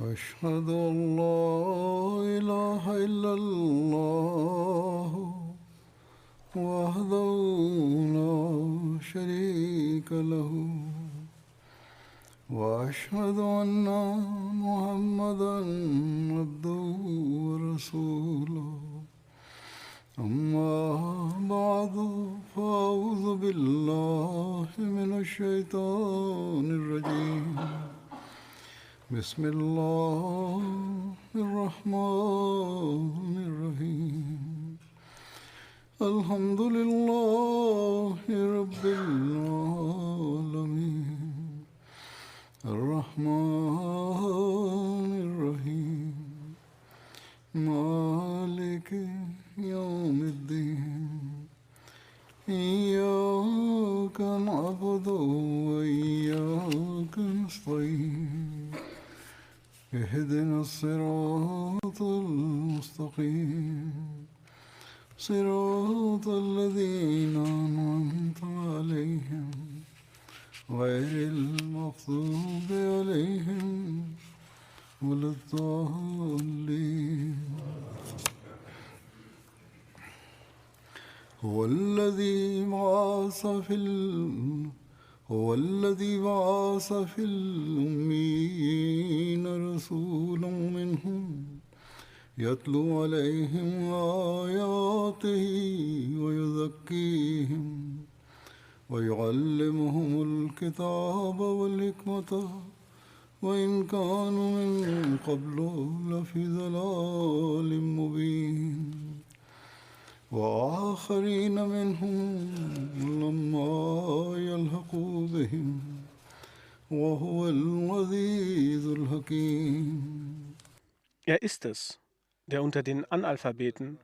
أشهد أن لا إله إلا الله وحده لا شريك له وأشهد أن محمدا عبده ورسوله أما بعد فأعوذ بالله من الشيطان الرجيم بسم الله الرحمن الرحيم الحمد لله رب العالمين الرحمن الرحيم مالك يوم الدين إياك نعبد وإياك نستعين اهدنا الصراط المستقيم صراط الذين أنعمت عليهم غير المغضوب عليهم ولا الضالين هو الذي بعث في الأميين رسولا منهم يتلو عليهم آياته ويزكيهم ويعلمهم الكتاب والحكمة وإن كانوا من قبل لفي ضلال مبين وآخرين منهم لما يلحقوا بهم وهو العزيز الحكيم. Er ist es, der unter den Analphabeten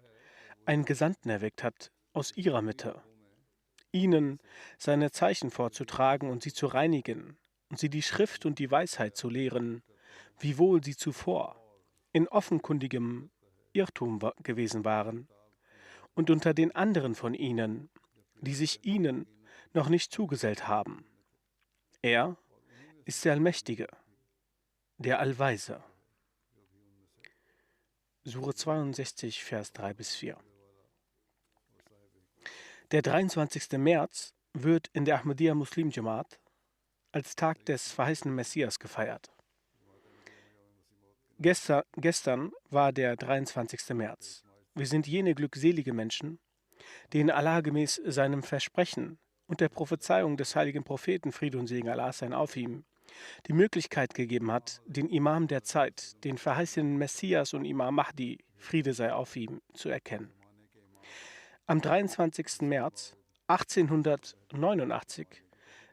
einen Gesandten erweckt hat aus ihrer Mitte, ihnen seine Zeichen vorzutragen und sie zu reinigen und sie die Schrift und die Weisheit zu lehren, wiewohl sie zuvor in offenkundigem Irrtum gewesen waren, und unter den anderen von ihnen, die sich ihnen noch nicht zugesellt haben. Er ist der Allmächtige, der Allweise. Sure 62, Vers 3-4. Der 23. März wird in der Ahmadiyya Muslim Jamaat als Tag des verheißenen Messias gefeiert. Gestern war der 23. März. Wir sind jene glückselige Menschen, denen Allah gemäß seinem Versprechen und der Prophezeiung des heiligen Propheten, Friede und Segen Allah sein auf ihm, die Möglichkeit gegeben hat, den Imam der Zeit, den verheißenen Messias und Imam Mahdi, Friede sei auf ihm, zu erkennen. Am 23. März 1889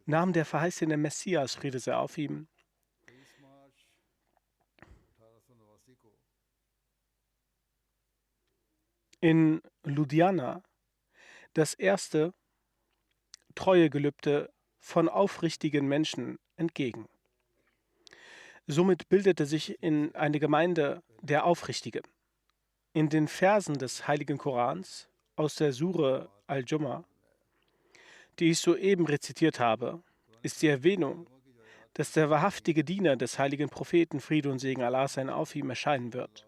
nahm der verheißene Messias, Friede sei auf ihm, in Ludhiana das erste Treuegelübde von aufrichtigen Menschen entgegen. Somit bildete sich in eine Gemeinde der Aufrichtigen. In den Versen des Heiligen Korans aus der Sure Al-Jumu'ah, die ich soeben rezitiert habe, ist die Erwähnung, dass der wahrhaftige Diener des heiligen Propheten, Friede und Segen Allah sein auf ihm, erscheinen wird.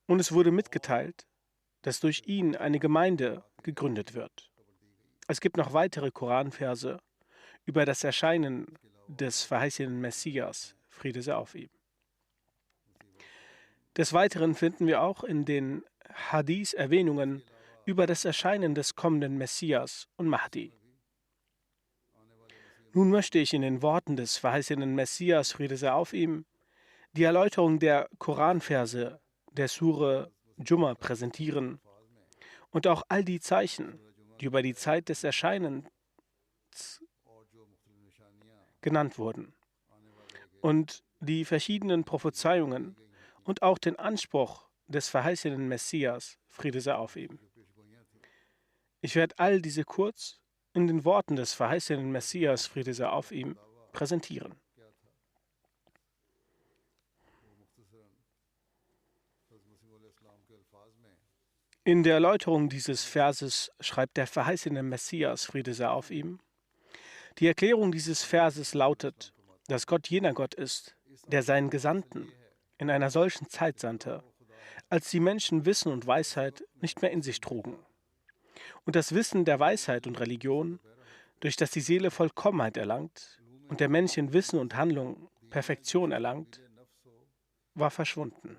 Und es wurde mitgeteilt, dass durch ihn eine Gemeinde gegründet wird. Es gibt noch weitere Koranverse über das Erscheinen des verheißenen Messias, Friede sei auf ihm. Des Weiteren finden wir auch in den Hadith Erwähnungen über das Erscheinen des kommenden Messias und Mahdi. Nun möchte ich in den Worten des verheißenen Messias, Friede sei auf ihm, die Erläuterung der Koranverse der Sure Jumu'ah präsentieren und auch all die Zeichen, die über die Zeit des Erscheinens genannt wurden und die verschiedenen Prophezeiungen und auch den Anspruch des verheißenen Messias, Friede sei auf ihm. Ich werde all diese kurz in den Worten des verheißenen Messias, Friede sei auf ihm, präsentieren. In der Erläuterung dieses Verses schreibt der verheißene Messias, Friede sei auf ihm: Die Erklärung dieses Verses lautet, dass Gott jener Gott ist, der seinen Gesandten in einer solchen Zeit sandte, als die Menschen Wissen und Weisheit nicht mehr in sich trugen. Und das Wissen der Weisheit und Religion, durch das die Seele Vollkommenheit erlangt und der Mensch in Wissen und Handlung Perfektion erlangt, war verschwunden.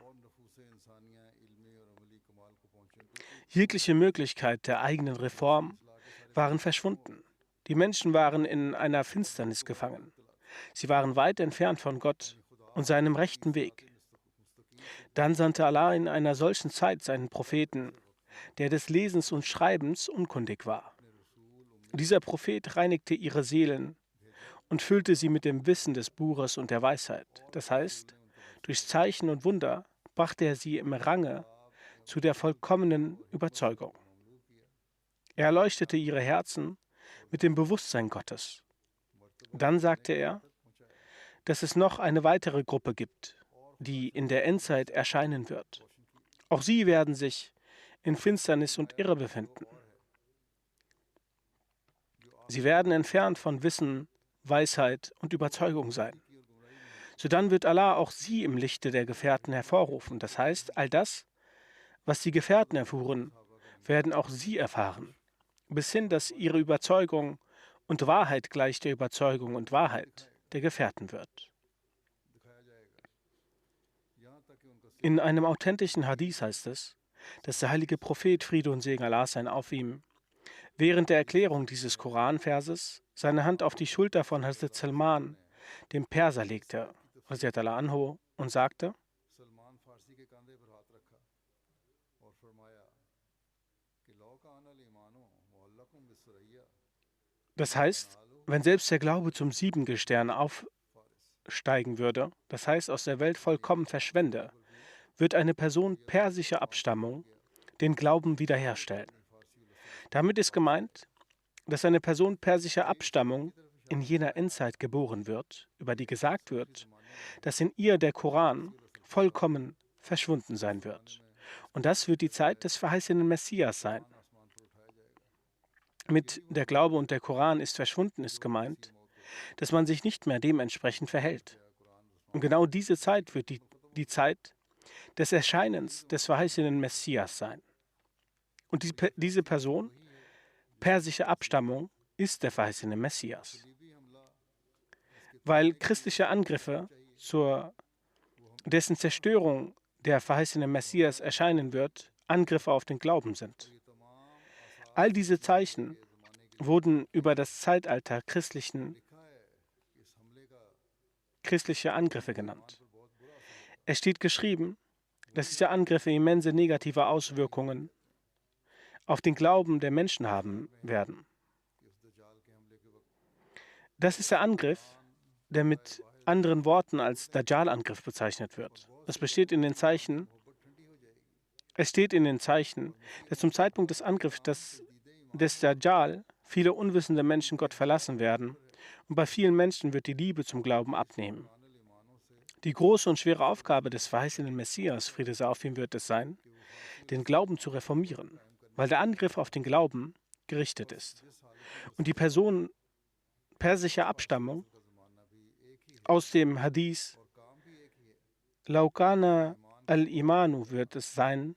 Jegliche Möglichkeit der eigenen Reform waren verschwunden. Die Menschen waren in einer Finsternis gefangen. Sie waren weit entfernt von Gott und seinem rechten Weg. Dann sandte Allah in einer solchen Zeit seinen Propheten, der des Lesens und Schreibens unkundig war. Dieser Prophet reinigte ihre Seelen und füllte sie mit dem Wissen des Buches und der Weisheit. Das heißt, durch Zeichen und Wunder brachte er sie im Range zu der vollkommenen Überzeugung. Er erleuchtete ihre Herzen mit dem Bewusstsein Gottes. Dann sagte er, dass es noch eine weitere Gruppe gibt, die in der Endzeit erscheinen wird. Auch sie werden sich in Finsternis und Irre befinden. Sie werden entfernt von Wissen, Weisheit und Überzeugung sein. Sodann wird Allah auch sie im Lichte der Gefährten hervorrufen. Das heißt, all das, was die Gefährten erfuhren, werden auch sie erfahren, bis hin, dass ihre Überzeugung und Wahrheit gleich der Überzeugung und Wahrheit der Gefährten wird. In einem authentischen Hadith heißt es, dass der heilige Prophet, Friede und Segen Allah sein auf ihm, während der Erklärung dieses Koranverses seine Hand auf die Schulter von Hazrat Salman, dem Perser, legte, Hazrat Allah anhu, und sagte: Das heißt, wenn selbst der Glaube zum Siebengestirn aufsteigen würde, das heißt aus der Welt vollkommen verschwende, wird eine Person persischer Abstammung den Glauben wiederherstellen. Damit ist gemeint, dass eine Person persischer Abstammung in jener Endzeit geboren wird, über die gesagt wird, dass in ihr der Koran vollkommen verschwunden sein wird. Und das wird die Zeit des verheißenen Messias sein. Mit der Glaube und der Koran ist verschwunden ist gemeint, dass man sich nicht mehr dementsprechend verhält. Und genau diese Zeit wird die Zeit des Erscheinens des verheißenen Messias sein. Und diese Person, persischer Abstammung, ist der verheißene Messias. Weil christliche Angriffe zur dessen Zerstörung der verheißene Messias erscheinen wird, Angriffe auf den Glauben sind. All diese Zeichen wurden über das Zeitalter christliche Angriffe genannt. Es steht geschrieben, dass diese Angriffe immense negative Auswirkungen auf den Glauben der Menschen haben werden. Das ist der Angriff, der mit anderen Worten als Dajjal-Angriff bezeichnet wird. Es steht in den Zeichen, dass zum Zeitpunkt des Angriffs des Dajjal viele unwissende Menschen Gott verlassen werden und bei vielen Menschen wird die Liebe zum Glauben abnehmen. Die große und schwere Aufgabe des verheißenen Messias, Friede sei auf ihm, wird es sein, den Glauben zu reformieren, weil der Angriff auf den Glauben gerichtet ist. Und die Person persischer Abstammung aus dem Hadith Laukana al-Imanu wird es sein,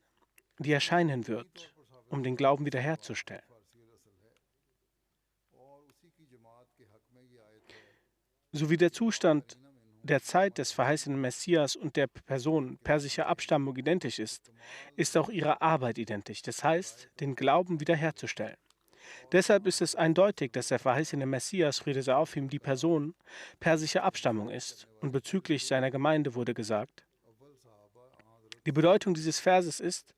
die erscheinen wird, um den Glauben wiederherzustellen. So wie der Zustand der Zeit des verheißenen Messias und der Person persischer Abstammung identisch ist, ist auch ihre Arbeit identisch, das heißt, den Glauben wiederherzustellen. Deshalb ist es eindeutig, dass der verheißene Messias, Friede sei auf ihm, die Person persischer Abstammung ist. Und bezüglich seiner Gemeinde wurde gesagt, die Bedeutung dieses Verses ist,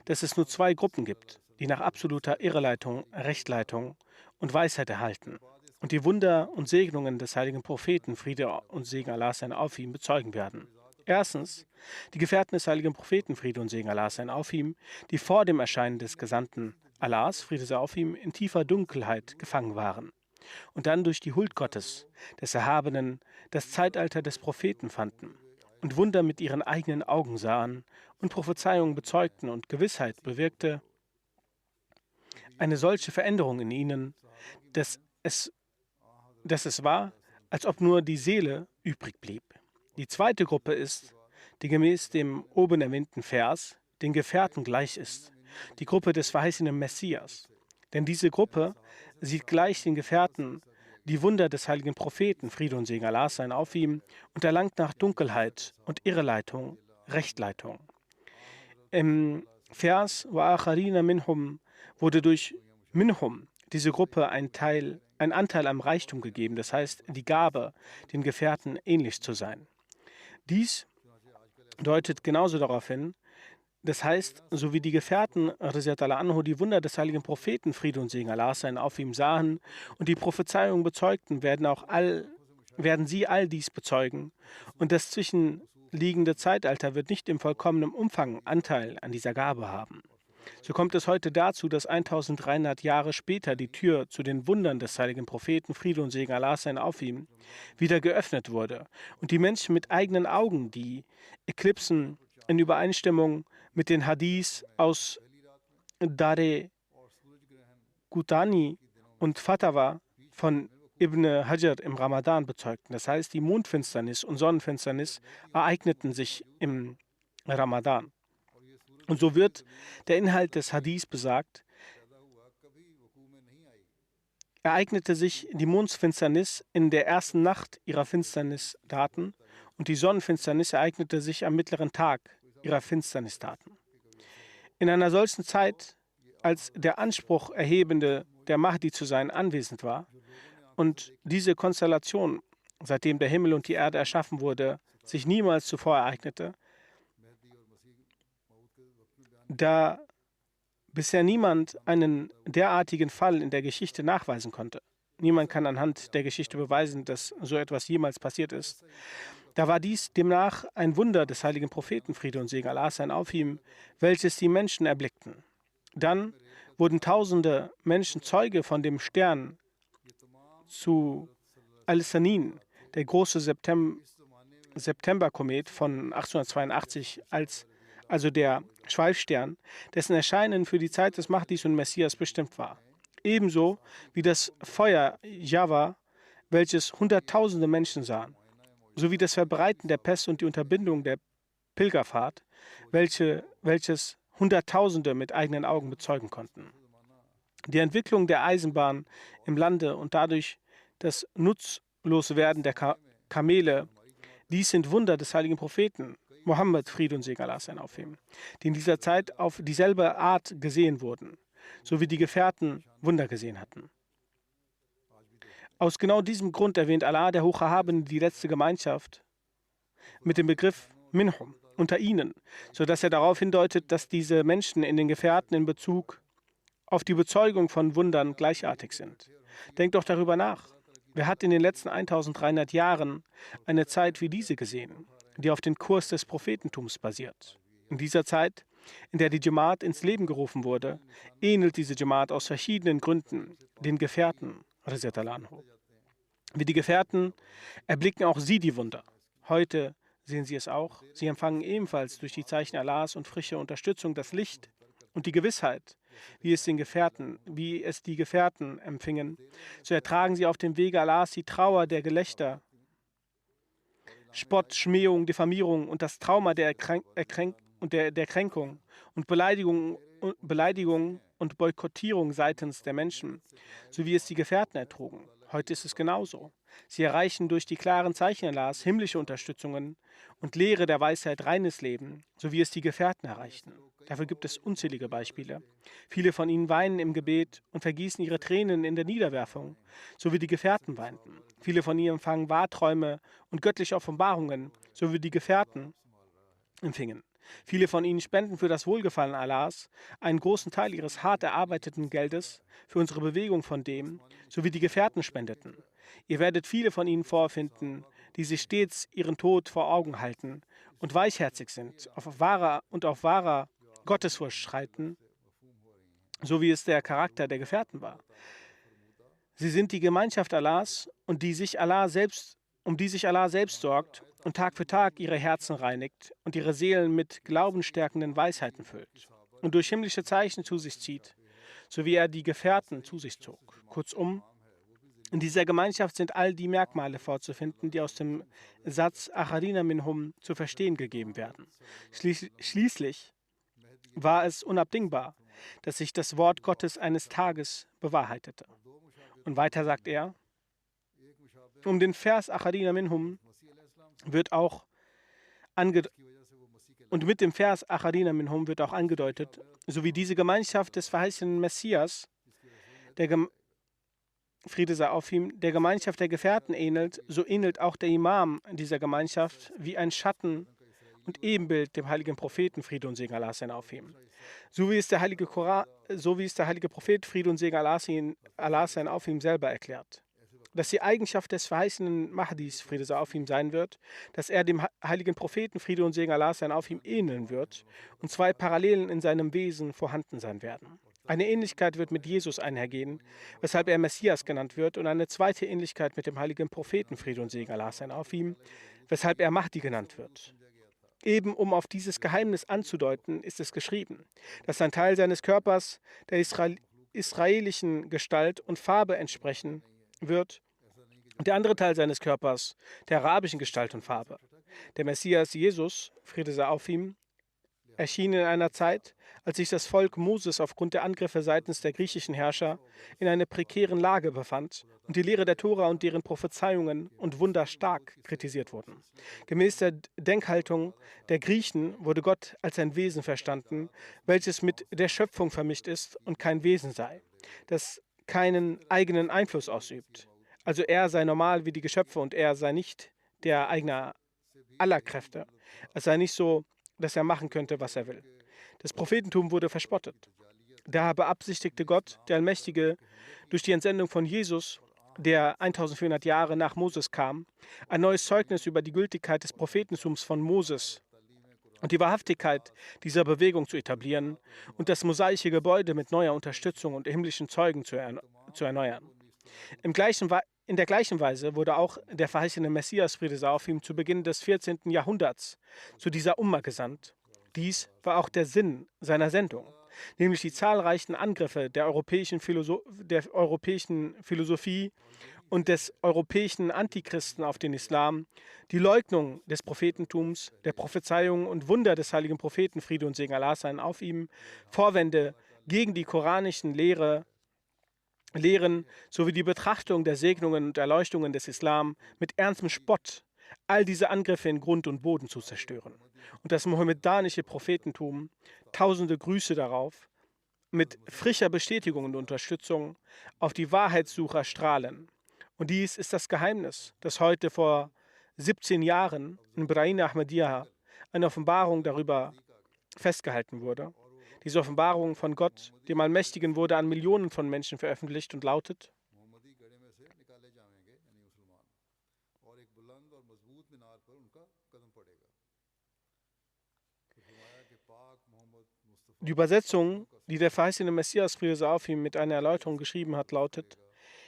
dass es nur zwei Gruppen gibt, die nach absoluter Irreleitung, Rechtleitung und Weisheit erhalten und die Wunder und Segnungen des heiligen Propheten, Friede und Segen Allah sein auf ihm, bezeugen werden. Erstens, die Gefährten des heiligen Propheten, Friede und Segen Allah sein auf ihm, die vor dem Erscheinen des Gesandten Allahs, Friede sei auf ihm, in tiefer Dunkelheit gefangen waren und dann durch die Huld Gottes, des Erhabenen, das Zeitalter des Propheten fanden und Wunder mit ihren eigenen Augen sahen und Prophezeiungen bezeugten und Gewissheit bewirkte eine solche Veränderung in ihnen, dass es war, als ob nur die Seele übrig blieb. Die zweite Gruppe ist, die gemäß dem oben erwähnten Vers den Gefährten gleich ist, die Gruppe des verheißenen Messias. Denn diese Gruppe sieht gleich den Gefährten die Wunder des heiligen Propheten, Friede und Segen Allahs seien auf ihm, und erlangt nach Dunkelheit und Irreleitung Rechtleitung. Im Vers Wa minhum wurde durch Minhum diese Gruppe ein Anteil am Reichtum gegeben, das heißt die Gabe, den Gefährten ähnlich zu sein. Dies deutet genauso darauf hin, das heißt, so wie die Gefährten Radiallahu anhu die Wunder des heiligen Propheten, Friede und Segen Allahs seien auf ihm, sahen und die Prophezeiung bezeugten, werden sie all dies bezeugen. Und das zwischenliegende Zeitalter wird nicht im vollkommenen Umfang Anteil an dieser Gabe haben. So kommt es heute dazu, dass 1300 Jahre später die Tür zu den Wundern des heiligen Propheten, Friede und Segen Allahs seien auf ihm, wieder geöffnet wurde und die Menschen mit eigenen Augen die Eklipsen in Übereinstimmung mit den Hadith aus Dare Qutni und Fatawa von Ibn Hajar im Ramadan bezeugten. Das heißt, die Mondfinsternis und Sonnenfinsternis ereigneten sich im Ramadan. Und so wird der Inhalt des Hadith besagt, ereignete sich die Mondfinsternis in der ersten Nacht ihrer Finsternisdaten und die Sonnenfinsternis ereignete sich am mittleren Tag ihrer Finsternisdaten. In einer solchen Zeit, als der Anspruch erhebende, der Mahdi zu sein, anwesend war und diese Konstellation, seitdem der Himmel und die Erde erschaffen wurde, sich niemals zuvor ereignete, da bisher niemand einen derartigen Fall in der Geschichte nachweisen konnte. Niemand kann anhand der Geschichte beweisen, dass so etwas jemals passiert ist. Da war dies demnach ein Wunder des heiligen Propheten, Friede und Segen Allahs seien auf ihm, welches die Menschen erblickten. Dann wurden tausende Menschen Zeuge von dem Stern zu Al-Sanin, der große Septemberkomet von 1882, also der Schweifstern, dessen Erscheinen für die Zeit des Mahdis und Messias bestimmt war. Ebenso wie das Feuer Java, welches Hunderttausende Menschen sahen, sowie das Verbreiten der Pest und die Unterbindung der Pilgerfahrt, welches Hunderttausende mit eigenen Augen bezeugen konnten. Die Entwicklung der Eisenbahn im Lande und dadurch das Nutzloswerden der Kamele, dies sind Wunder des heiligen Propheten, Mohammed, Friede und Segen Allahs seien auf ihm, die in dieser Zeit auf dieselbe Art gesehen wurden, so wie die Gefährten Wunder gesehen hatten. Aus genau diesem Grund erwähnt Allah, der Hocherhabene, die letzte Gemeinschaft mit dem Begriff Minhum, unter ihnen, sodass er darauf hindeutet, dass diese Menschen in den Gefährten in Bezug auf die Bezeugung von Wundern gleichartig sind. Denkt doch darüber nach. Wer hat in den letzten 1300 Jahren eine Zeit wie diese gesehen, die auf den Kurs des Prophetentums basiert? In dieser Zeit, in der die Jamaat ins Leben gerufen wurde, ähnelt diese Jamaat aus verschiedenen Gründen den Gefährten, wie die Gefährten erblicken auch sie die Wunder. Heute sehen sie es auch. Sie empfangen ebenfalls durch die Zeichen Allahs und frische Unterstützung das Licht und die Gewissheit, wie es die Gefährten empfingen. So ertragen sie auf dem Wege Allahs die Trauer der Gelächter, Spott, Schmähung, Diffamierung und das Trauma der Kränkung und Beleidigung und Boykottierung seitens der Menschen, so wie es die Gefährten ertrugen. Heute ist es genauso. Sie erreichen durch die klaren Zeichen Allahs himmlische Unterstützungen und Lehre der Weisheit reines Leben, so wie es die Gefährten erreichten. Dafür gibt es unzählige Beispiele. Viele von ihnen weinen im Gebet und vergießen ihre Tränen in der Niederwerfung, so wie die Gefährten weinten. Viele von ihnen empfangen Wahrträume und göttliche Offenbarungen, so wie die Gefährten empfingen. Viele von ihnen spenden für das Wohlgefallen Allahs einen großen Teil ihres hart erarbeiteten Geldes für unsere Bewegung von dem, so wie die Gefährten spendeten. Ihr werdet viele von ihnen vorfinden, die sich stets ihren Tod vor Augen halten und weichherzig sind, auf wahrer Gottesfurcht schreiten, so wie es der Charakter der Gefährten war. Sie sind die Gemeinschaft Allahs, um die sich Allah selbst sorgt und Tag für Tag ihre Herzen reinigt und ihre Seelen mit glaubensstärkenden Weisheiten füllt und durch himmlische Zeichen zu sich zieht, so wie er die Gefährten zu sich zog. Kurzum, In dieser Gemeinschaft sind all die Merkmale vorzufinden, die aus dem Satz Acharina minhum zu verstehen gegeben werden. Schließlich war es unabdingbar, dass sich das Wort Gottes eines Tages bewahrheitete. Und weiter sagt er, um den Vers Acharina minhum wird auch und mit dem Vers Acharina minhum wird auch angedeutet, so wie diese Gemeinschaft des verheißenen Messias, Friede sei auf ihm, der Gemeinschaft der Gefährten ähnelt, so ähnelt auch der Imam dieser Gemeinschaft wie ein Schatten und Ebenbild dem heiligen Propheten, Friede und Segen Allah sein auf ihm. So wie es der heilige Prophet, Friede und Segen Allah sein auf ihm selber erklärt. Dass die Eigenschaft des verheißenen Mahdis, Friede sei auf ihm, sein wird, dass er dem heiligen Propheten, Friede und Segen Allah sein auf ihm, ähneln wird und zwei Parallelen in seinem Wesen vorhanden sein werden. Eine Ähnlichkeit wird mit Jesus einhergehen, weshalb er Messias genannt wird, und eine zweite Ähnlichkeit mit dem heiligen Propheten, Friede und Segen Allah sein auf ihm, weshalb er Mahdi genannt wird. Eben um auf dieses Geheimnis anzudeuten, ist es geschrieben, dass ein Teil seines Körpers der israelischen Gestalt und Farbe entsprechen wird und der andere Teil seines Körpers der arabischen Gestalt und Farbe. Der Messias Jesus, Friede sei auf ihm, erschien in einer Zeit, als sich das Volk Moses aufgrund der Angriffe seitens der griechischen Herrscher in einer prekären Lage befand und die Lehre der Tora und deren Prophezeiungen und Wunder stark kritisiert wurden. Gemäß der Denkhaltung der Griechen wurde Gott als ein Wesen verstanden, welches mit der Schöpfung vermischt ist und kein Wesen sei, das keinen eigenen Einfluss ausübt. Also er sei normal wie die Geschöpfe und er sei nicht der Eigner aller Kräfte. Es sei nicht so, dass er machen könnte, was er will. Das Prophetentum wurde verspottet. Daher beabsichtigte Gott, der Allmächtige, durch die Entsendung von Jesus, der 1400 Jahre nach Moses kam, ein neues Zeugnis über die Gültigkeit des Prophetentums von Moses und die Wahrhaftigkeit dieser Bewegung zu etablieren und das mosaische Gebäude mit neuer Unterstützung und himmlischen Zeugen zu erneuern. In der gleichen Weise wurde auch der verheißene Messias, Friede sei auf ihm, zu Beginn des 14. Jahrhunderts zu dieser Umma gesandt. Dies war auch der Sinn seiner Sendung, nämlich die zahlreichen Angriffe der europäischen Philosophie und des europäischen Antichristen auf den Islam, die Leugnung des Prophetentums, der Prophezeiungen und Wunder des heiligen Propheten, Friede und Segen Allah seien auf ihm, Vorwände gegen die koranischen Lehren sowie die Betrachtung der Segnungen und Erleuchtungen des Islam mit ernstem Spott, all diese Angriffe in Grund und Boden zu zerstören. Und das mohammedanische Prophetentum, tausende Grüße darauf, mit frischer Bestätigung und Unterstützung auf die Wahrheitssucher strahlen. Und dies ist das Geheimnis, dass heute vor 17 Jahren in Brain Ahmadiyya eine Offenbarung darüber festgehalten wurde. Diese Offenbarung von Gott, dem Allmächtigen, wurde an Millionen von Menschen veröffentlicht und lautet: Die Übersetzung, die der verheißene Messias, Friede sei auf ihm, mit einer Erläuterung geschrieben hat, lautet: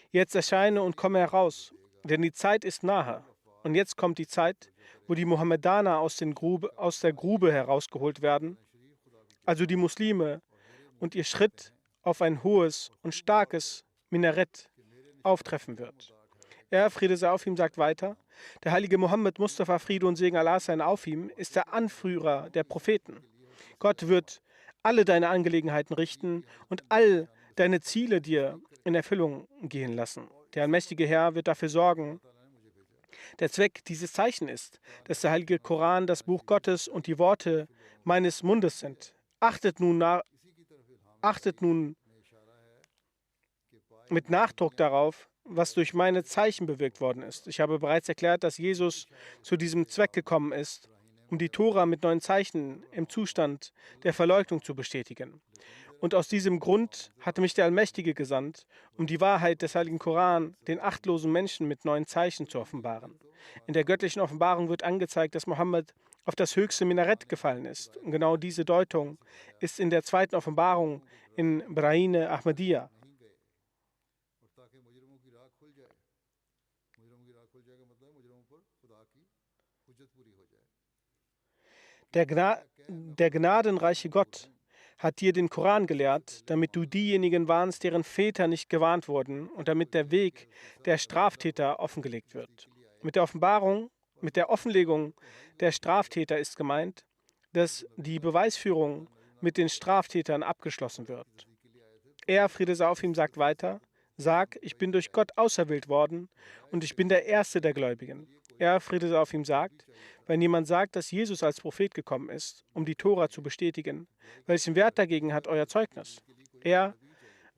Jetzt erscheine und komme heraus, denn die Zeit ist nahe. Und jetzt kommt die Zeit, wo die Mohammedaner aus der Grube herausgeholt werden, also die Muslime, und ihr Schritt auf ein hohes und starkes Minarett auftreffen wird. Er, Friede sei auf ihm, sagt weiter: Der heilige Mohammed Mustafa, Friede und Segen Allah seien auf ihm, ist der Anführer der Propheten. Gott wird alle deine Angelegenheiten richten und all deine Ziele dir in Erfüllung gehen lassen. Der allmächtige Herr wird dafür sorgen. Der Zweck dieses Zeichen ist, dass der heilige Koran das Buch Gottes und die Worte meines Mundes sind. Achtet nun mit Nachdruck darauf, was durch meine Zeichen bewirkt worden ist. Ich habe bereits erklärt, dass Jesus zu diesem Zweck gekommen ist, um die Tora mit 9 Zeichen im Zustand der Verleugnung zu bestätigen. Und aus diesem Grund hatte mich der Allmächtige gesandt, um die Wahrheit des heiligen Koran den achtlosen Menschen mit 9 Zeichen zu offenbaren. In der göttlichen Offenbarung wird angezeigt, dass Mohammed auf das höchste Minarett gefallen ist. Und genau diese Deutung ist in der zweiten Offenbarung in Braine Ahmadiyya. Der gnadenreiche Gott hat dir den Koran gelehrt, damit du diejenigen warnst, deren Väter nicht gewarnt wurden und damit der Weg der Straftäter offengelegt wird. Mit der Offenlegung der Straftäter ist gemeint, dass die Beweisführung mit den Straftätern abgeschlossen wird. Er, Friede sei auf ihm, sagt weiter: Sag, ich bin durch Gott auserwählt worden und ich bin der Erste der Gläubigen. Er, Friede sei auf ihm, sagt: Wenn jemand sagt, dass Jesus als Prophet gekommen ist, um die Tora zu bestätigen, welchen Wert dagegen hat euer Zeugnis? Er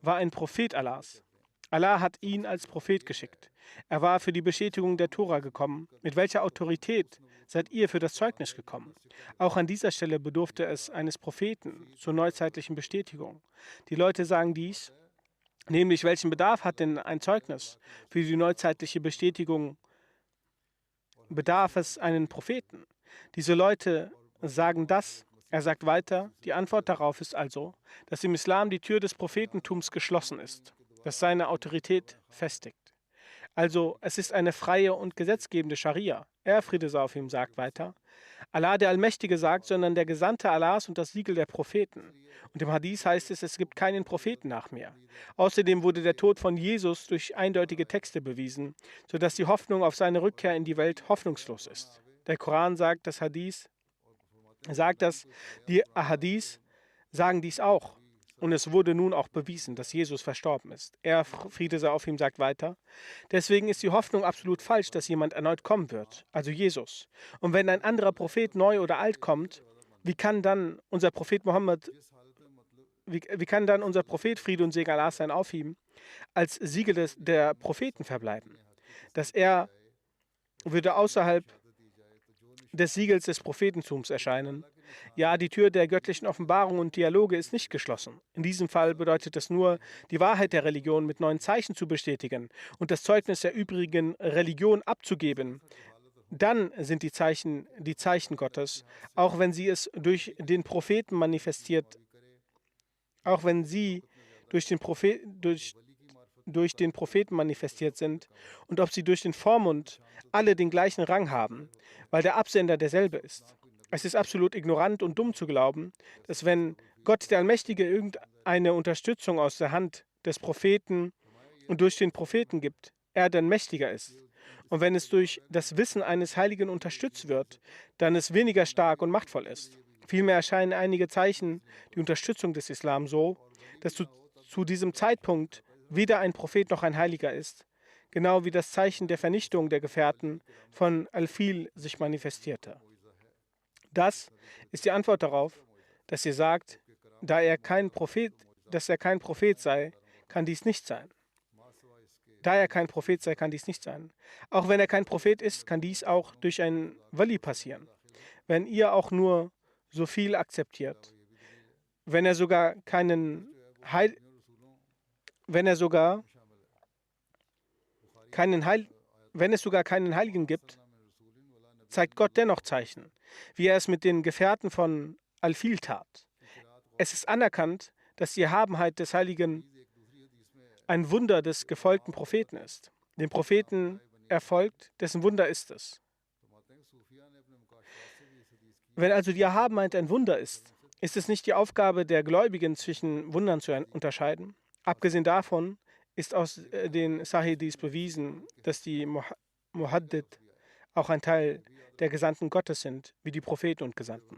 war ein Prophet Allahs. Allah hat ihn als Prophet geschickt. Er war für die Bestätigung der Tora gekommen. Mit welcher Autorität seid ihr für das Zeugnis gekommen? Auch an dieser Stelle bedurfte es eines Propheten zur neuzeitlichen Bestätigung. Die Leute sagen dies, nämlich welchen Bedarf hat denn ein Zeugnis? Für die neuzeitliche Bestätigung bedarf es einen Propheten. Diese Leute sagen das. Er sagt weiter, die Antwort darauf ist also, dass im Islam die Tür des Prophetentums geschlossen ist, das seine Autorität festigt. Also es ist eine freie und gesetzgebende Scharia. Er, Friede sei auf ihm, sagt weiter, Allah der Allmächtige sagt, sondern der Gesandte Allahs und das Siegel der Propheten. Und im Hadith heißt es, es gibt keinen Propheten nach mir. Außerdem wurde der Tod von Jesus durch eindeutige Texte bewiesen, sodass die Hoffnung auf seine Rückkehr in die Welt hoffnungslos ist. Der Koran sagt, die Ahadith sagen dies auch. Und es wurde nun auch bewiesen, dass Jesus verstorben ist. Er, Friede sei auf ihm, sagt weiter, deswegen ist die Hoffnung absolut falsch, dass jemand erneut kommen wird, also Jesus. Und wenn ein anderer Prophet neu oder alt kommt, wie kann dann unser Prophet Friede und Segen Allah sein auf ihm, als Siegel der Propheten verbleiben? Dass er würde außerhalb des Siegels des Prophetentums erscheinen. Ja, die Tür der göttlichen Offenbarung und Dialoge ist nicht geschlossen. In diesem Fall bedeutet es nur, die Wahrheit der Religion mit neuen Zeichen zu bestätigen und das Zeugnis der übrigen Religion abzugeben. Dann sind die Zeichen Gottes, auch wenn sie durch den Propheten manifestiert sind und ob sie durch den Vormund alle den gleichen Rang haben, weil der Absender derselbe ist. Es ist absolut ignorant und dumm zu glauben, dass wenn Gott der Allmächtige irgendeine Unterstützung aus der Hand des Propheten und durch den Propheten gibt, er dann mächtiger ist. Und wenn es durch das Wissen eines Heiligen unterstützt wird, dann es weniger stark und machtvoll ist. Vielmehr erscheinen einige Zeichen die Unterstützung des Islam so, dass zu diesem Zeitpunkt weder ein Prophet noch ein Heiliger ist, genau wie das Zeichen der Vernichtung der Gefährten von Al-Fil sich manifestierte. Das ist die Antwort darauf, dass ihr sagt, dass er kein Prophet sei, kann dies nicht sein. Da er kein Prophet sei, kann dies nicht sein. Auch wenn er kein Prophet ist, kann dies auch durch ein Wali passieren. Wenn ihr auch nur so viel akzeptiert, wenn es sogar keinen Heiligen gibt, zeigt Gott dennoch Zeichen, wie er es mit den Gefährten von Al-Fil tat. Es ist anerkannt, dass die Erhabenheit des Heiligen ein Wunder des gefolgten Propheten ist. Dem Propheten erfolgt, dessen Wunder ist es. Wenn also die Erhabenheit ein Wunder ist, ist es nicht die Aufgabe der Gläubigen, zwischen Wundern zu unterscheiden? Abgesehen davon ist aus den Sahidis bewiesen, dass die Muhaddith auch ein Teil der Gesandten Gottes sind, wie die Propheten und Gesandten.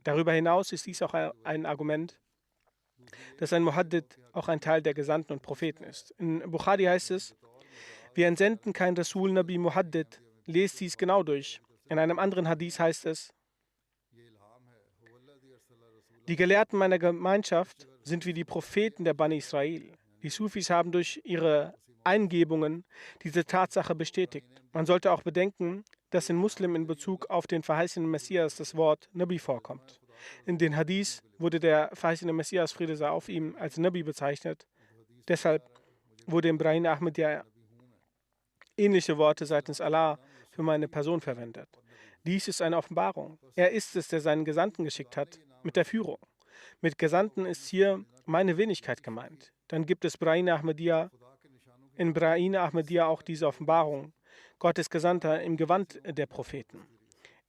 Darüber hinaus ist dies auch ein Argument, dass ein Muhaddith auch ein Teil der Gesandten und Propheten ist. In Bukhari heißt es, wir entsenden kein Rasul Nabi Muhaddith, lest dies genau durch. In einem anderen Hadith heißt es, die Gelehrten meiner Gemeinschaft sind wie die Propheten der Bani Israel. Die Sufis haben durch ihre Eingebungen diese Tatsache bestätigt. Man sollte auch bedenken, dass in Muslim in Bezug auf den verheißenen Messias das Wort Nabi vorkommt. In den Hadith wurde der verheißene Messias, Friede sei auf ihm, als Nabi bezeichnet. Deshalb wurde in Brahim Ahmadiyya ähnliche Worte seitens Allah für meine Person verwendet. Dies ist eine Offenbarung. Er ist es, der seinen Gesandten geschickt hat, mit der Führung. Mit Gesandten ist hier meine Wenigkeit gemeint. Dann gibt es in Brahim Ahmadiyya auch diese Offenbarung. Gott ist Gesandter im Gewand der Propheten.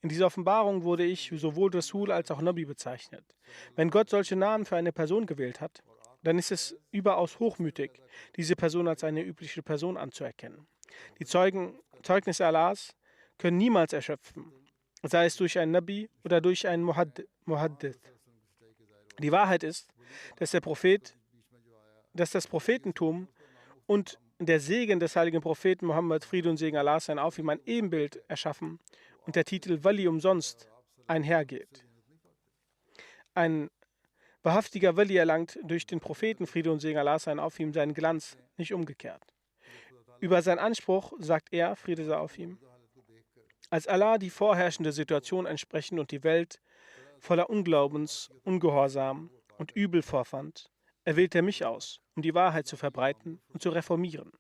In dieser Offenbarung wurde ich sowohl Rasul als auch Nabi bezeichnet. Wenn Gott solche Namen für eine Person gewählt hat, dann ist es überaus hochmütig, diese Person als eine übliche Person anzuerkennen. Die Zeugnisse Allahs können niemals erschöpfen, sei es durch einen Nabi oder durch einen Muhaddith. Die Wahrheit ist, dass das Prophetentum und der Segen des heiligen Propheten Mohammed, Friede und Segen Allah sein auf ihm, ein Ebenbild erschaffen und der Titel Wali umsonst einhergeht. Ein wahrhaftiger Wali erlangt durch den Propheten, Friede und Segen Allah sein auf ihm, seinen Glanz, nicht umgekehrt. Über seinen Anspruch sagt er, Friede sei auf ihm: Als Allah die vorherrschende Situation entsprechend und die Welt voller Unglaubens, Ungehorsam und Übel vorfand, erwählte er mich aus, um die Wahrheit zu verbreiten und zu reformieren.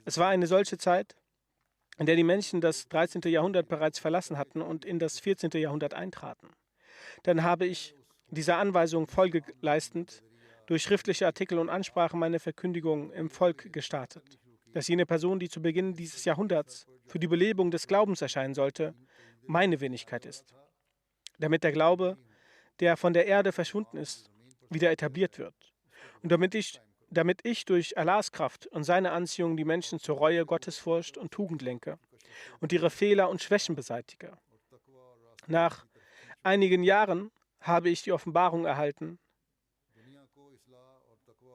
Es war eine solche Zeit, in der die Menschen das 13. Jahrhundert bereits verlassen hatten und in das 14. Jahrhundert eintraten. Dann habe ich dieser Anweisung Folge leistend durch schriftliche Artikel und Ansprachen meine Verkündigung im Volk gestartet, dass jene Person, die zu Beginn dieses Jahrhunderts für die Belebung des Glaubens erscheinen sollte, meine Wenigkeit ist, damit der Glaube, der von der Erde verschwunden ist, wieder etabliert wird und damit ich durch Allahs Kraft und seine Anziehung die Menschen zur Reue, Gottesfurcht und Tugend lenke und ihre Fehler und Schwächen beseitige. Nach einigen Jahren habe ich die Offenbarung erhalten,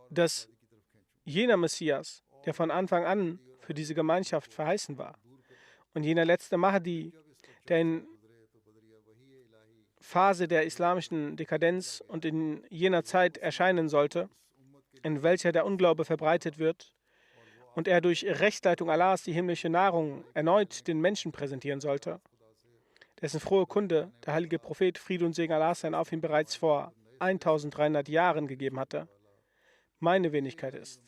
dass jener Messias, der von Anfang an für diese Gemeinschaft verheißen war, und jener letzte Mahdi, der in Phase der islamischen Dekadenz und in jener Zeit erscheinen sollte, in welcher der Unglaube verbreitet wird und er durch Rechtsleitung Allahs die himmlische Nahrung erneut den Menschen präsentieren sollte, dessen frohe Kunde der heilige Prophet, Friede und Segen Allahs sein auf ihm, bereits vor 1300 Jahren gegeben hatte, meine Wenigkeit ist.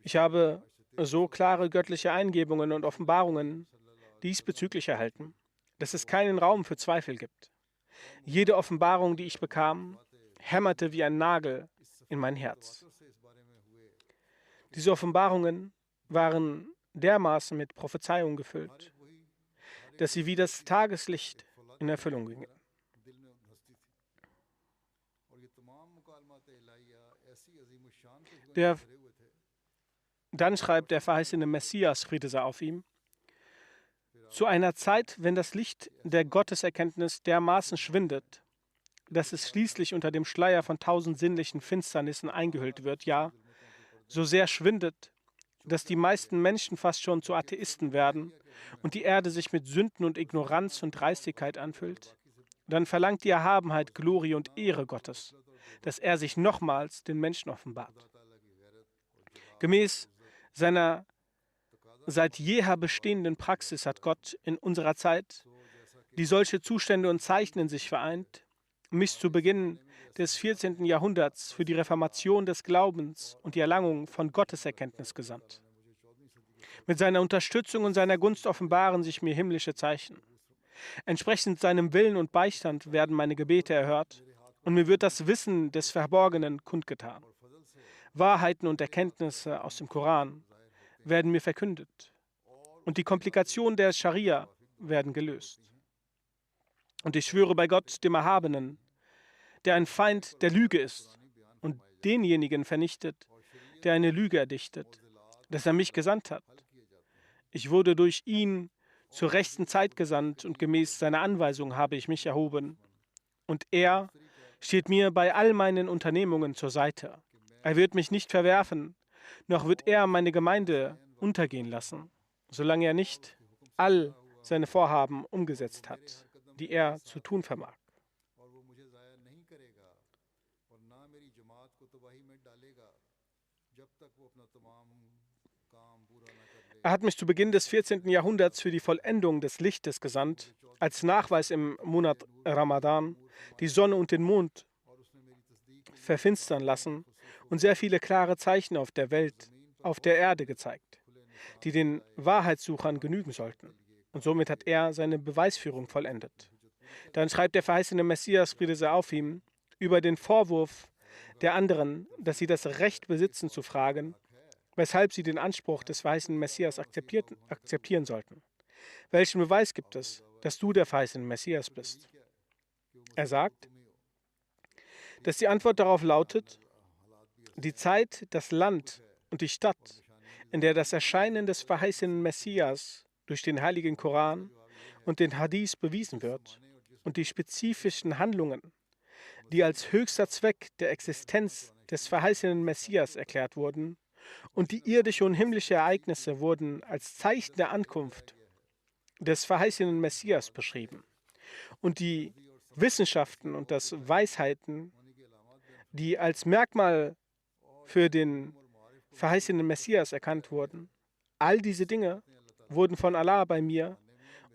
Ich habe so klare göttliche Eingebungen und Offenbarungen diesbezüglich erhalten, dass es keinen Raum für Zweifel gibt. Jede Offenbarung, die ich bekam, hämmerte wie ein Nagel in mein Herz. Diese Offenbarungen waren dermaßen mit Prophezeiung gefüllt, dass sie wie das Tageslicht in Erfüllung gingen. Dann schreibt der verheißene Messias, Friede sei auf ihm: Zu einer Zeit, wenn das Licht der Gotteserkenntnis dermaßen schwindet, dass es schließlich unter dem Schleier von 1000 sinnlichen Finsternissen eingehüllt wird, ja, so sehr schwindet, dass die meisten Menschen fast schon zu Atheisten werden und die Erde sich mit Sünden und Ignoranz und Dreistigkeit anfüllt, dann verlangt die Erhabenheit, Glorie und Ehre Gottes, dass er sich nochmals den Menschen offenbart. Gemäß seiner seit jeher bestehenden Praxis hat Gott in unserer Zeit, die solche Zustände und Zeichen in sich vereint, mich zu Beginn des 14. Jahrhunderts für die Reformation des Glaubens und die Erlangung von Gotteserkenntnis gesandt. Mit seiner Unterstützung und seiner Gunst offenbaren sich mir himmlische Zeichen. Entsprechend seinem Willen und Beistand werden meine Gebete erhört und mir wird das Wissen des Verborgenen kundgetan. Wahrheiten und Erkenntnisse aus dem Koran werden mir verkündet und die Komplikationen der Scharia werden gelöst. Und ich schwöre bei Gott, dem Erhabenen, der ein Feind der Lüge ist und denjenigen vernichtet, der eine Lüge erdichtet, dass er mich gesandt hat. Ich wurde durch ihn zur rechten Zeit gesandt und gemäß seiner Anweisung habe ich mich erhoben. Und er steht mir bei all meinen Unternehmungen zur Seite. Er wird mich nicht verwerfen, noch wird er meine Gemeinde untergehen lassen, solange er nicht all seine Vorhaben umgesetzt hat, die er zu tun vermag. Er hat mich zu Beginn des 14. Jahrhunderts für die Vollendung des Lichtes gesandt, als Nachweis im Monat Ramadan die Sonne und den Mond verfinstern lassen und sehr viele klare Zeichen auf der Welt, auf der Erde gezeigt, die den Wahrheitssuchern genügen sollten. Und somit hat er seine Beweisführung vollendet. Dann schreibt der verheißene Messias, Friede sei auf ihm, über den Vorwurf der anderen, dass sie das Recht besitzen zu fragen, weshalb sie den Anspruch des verheißenen Messias akzeptieren sollten. welchen Beweis gibt es, dass du der verheißene Messias bist? Er sagt, dass die Antwort darauf lautet, die Zeit, das Land und die Stadt, in der das Erscheinen des verheißenen Messias durch den heiligen Koran und den Hadith bewiesen wird und die spezifischen Handlungen, die als höchster Zweck der Existenz des verheißenen Messias erklärt wurden, und die irdische und himmlische Ereignisse wurden als Zeichen der Ankunft des verheißenen Messias beschrieben. Und die Wissenschaften und das Weisheiten, die als Merkmal für den verheißenen Messias erkannt wurden, all diese Dinge wurden von Allah bei mir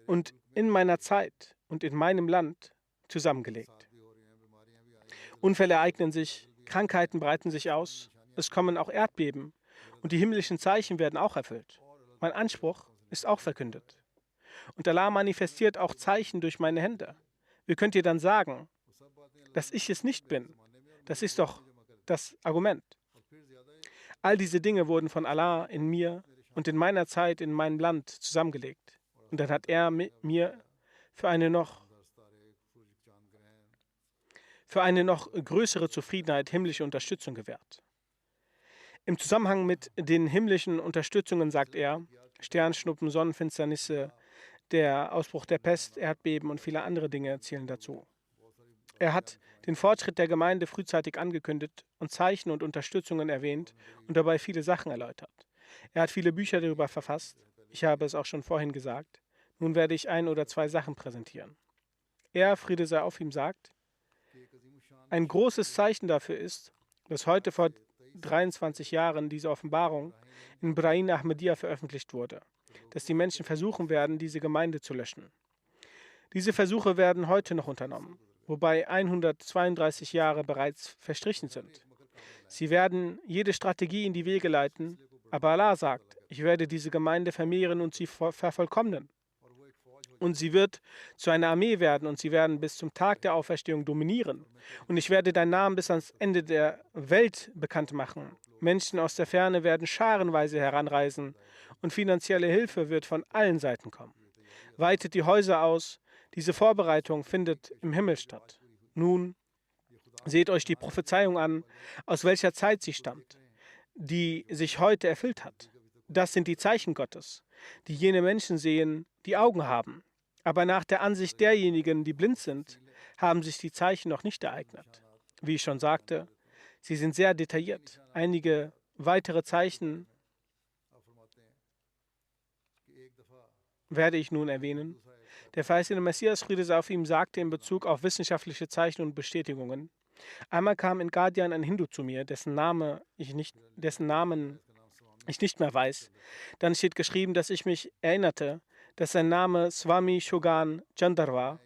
und in meiner Zeit und in meinem Land zusammengelegt. Unfälle ereignen sich, Krankheiten breiten sich aus, es kommen auch Erdbeben und die himmlischen Zeichen werden auch erfüllt. Mein Anspruch ist auch verkündet. Und Allah manifestiert auch Zeichen durch meine Hände. Wie könnt ihr dann sagen, dass ich es nicht bin? Das ist doch das Argument. All diese Dinge wurden von Allah in mir und in meiner Zeit in meinem Land zusammengelegt. Und dann hat er mir für eine noch größere Zufriedenheit himmlische Unterstützung gewährt. Im Zusammenhang mit den himmlischen Unterstützungen sagt er, Sternschnuppen, Sonnenfinsternisse, der Ausbruch der Pest, Erdbeben und viele andere Dinge zählen dazu. Er hat den Fortschritt der Gemeinde frühzeitig angekündigt und Zeichen und Unterstützungen erwähnt und dabei viele Sachen erläutert. Er hat viele Bücher darüber verfasst. Ich habe es auch schon vorhin gesagt. Nun werde ich 1 oder 2 Sachen präsentieren. Er, Friede sei auf ihm, sagt, ein großes Zeichen dafür ist, dass heute vor 23 Jahren diese Offenbarung in Brain Ahmadiyya veröffentlicht wurde, dass die Menschen versuchen werden, diese Gemeinde zu löschen. Diese Versuche werden heute noch unternommen, wobei 132 Jahre bereits verstrichen sind. Sie werden jede Strategie in die Wege leiten, aber Allah sagt, ich werde diese Gemeinde vermehren und sie vervollkommnen. Und sie wird zu einer Armee werden und sie werden bis zum Tag der Auferstehung dominieren. Und ich werde deinen Namen bis ans Ende der Welt bekannt machen. Menschen aus der Ferne werden scharenweise heranreisen und finanzielle Hilfe wird von allen Seiten kommen. Weitet die Häuser aus. Diese Vorbereitung findet im Himmel statt. Nun seht euch die Prophezeiung an, aus welcher Zeit sie stammt, die sich heute erfüllt hat. Das sind die Zeichen Gottes, die jene Menschen sehen, die Augen haben. Aber nach der Ansicht derjenigen, die blind sind, haben sich die Zeichen noch nicht ereignet. Wie ich schon sagte, sie sind sehr detailliert. Einige weitere Zeichen werde ich nun erwähnen. Der verheißene Messias, Friede sei auf ihm, sagte in Bezug auf wissenschaftliche Zeichen und Bestätigungen: Einmal kam in Guardian ein Hindu zu mir, dessen Namen ich nicht mehr weiß. Dann steht geschrieben, dass ich mich erinnerte, dass sein Name Swami Shogan Chandar war.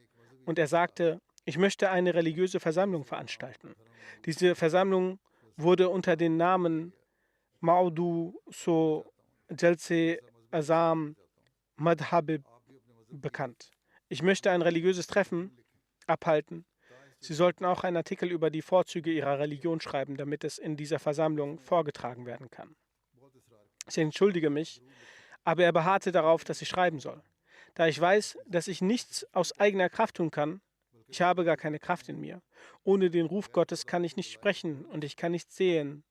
Und er sagte, ich möchte eine religiöse Versammlung veranstalten. Diese Versammlung wurde unter dem Namen Maudu So Jalse Azam Madhab bekannt. Ich möchte ein religiöses Treffen abhalten. Sie sollten auch einen Artikel über die Vorzüge ihrer Religion schreiben, damit es in dieser Versammlung vorgetragen werden kann. Ich entschuldige mich, aber er beharrte darauf, dass ich schreiben soll. Da ich weiß, dass ich nichts aus eigener Kraft tun kann, ich habe gar keine Kraft in mir. Ohne den Ruf Gottes kann ich nicht sprechen und ich kann nichts sehen,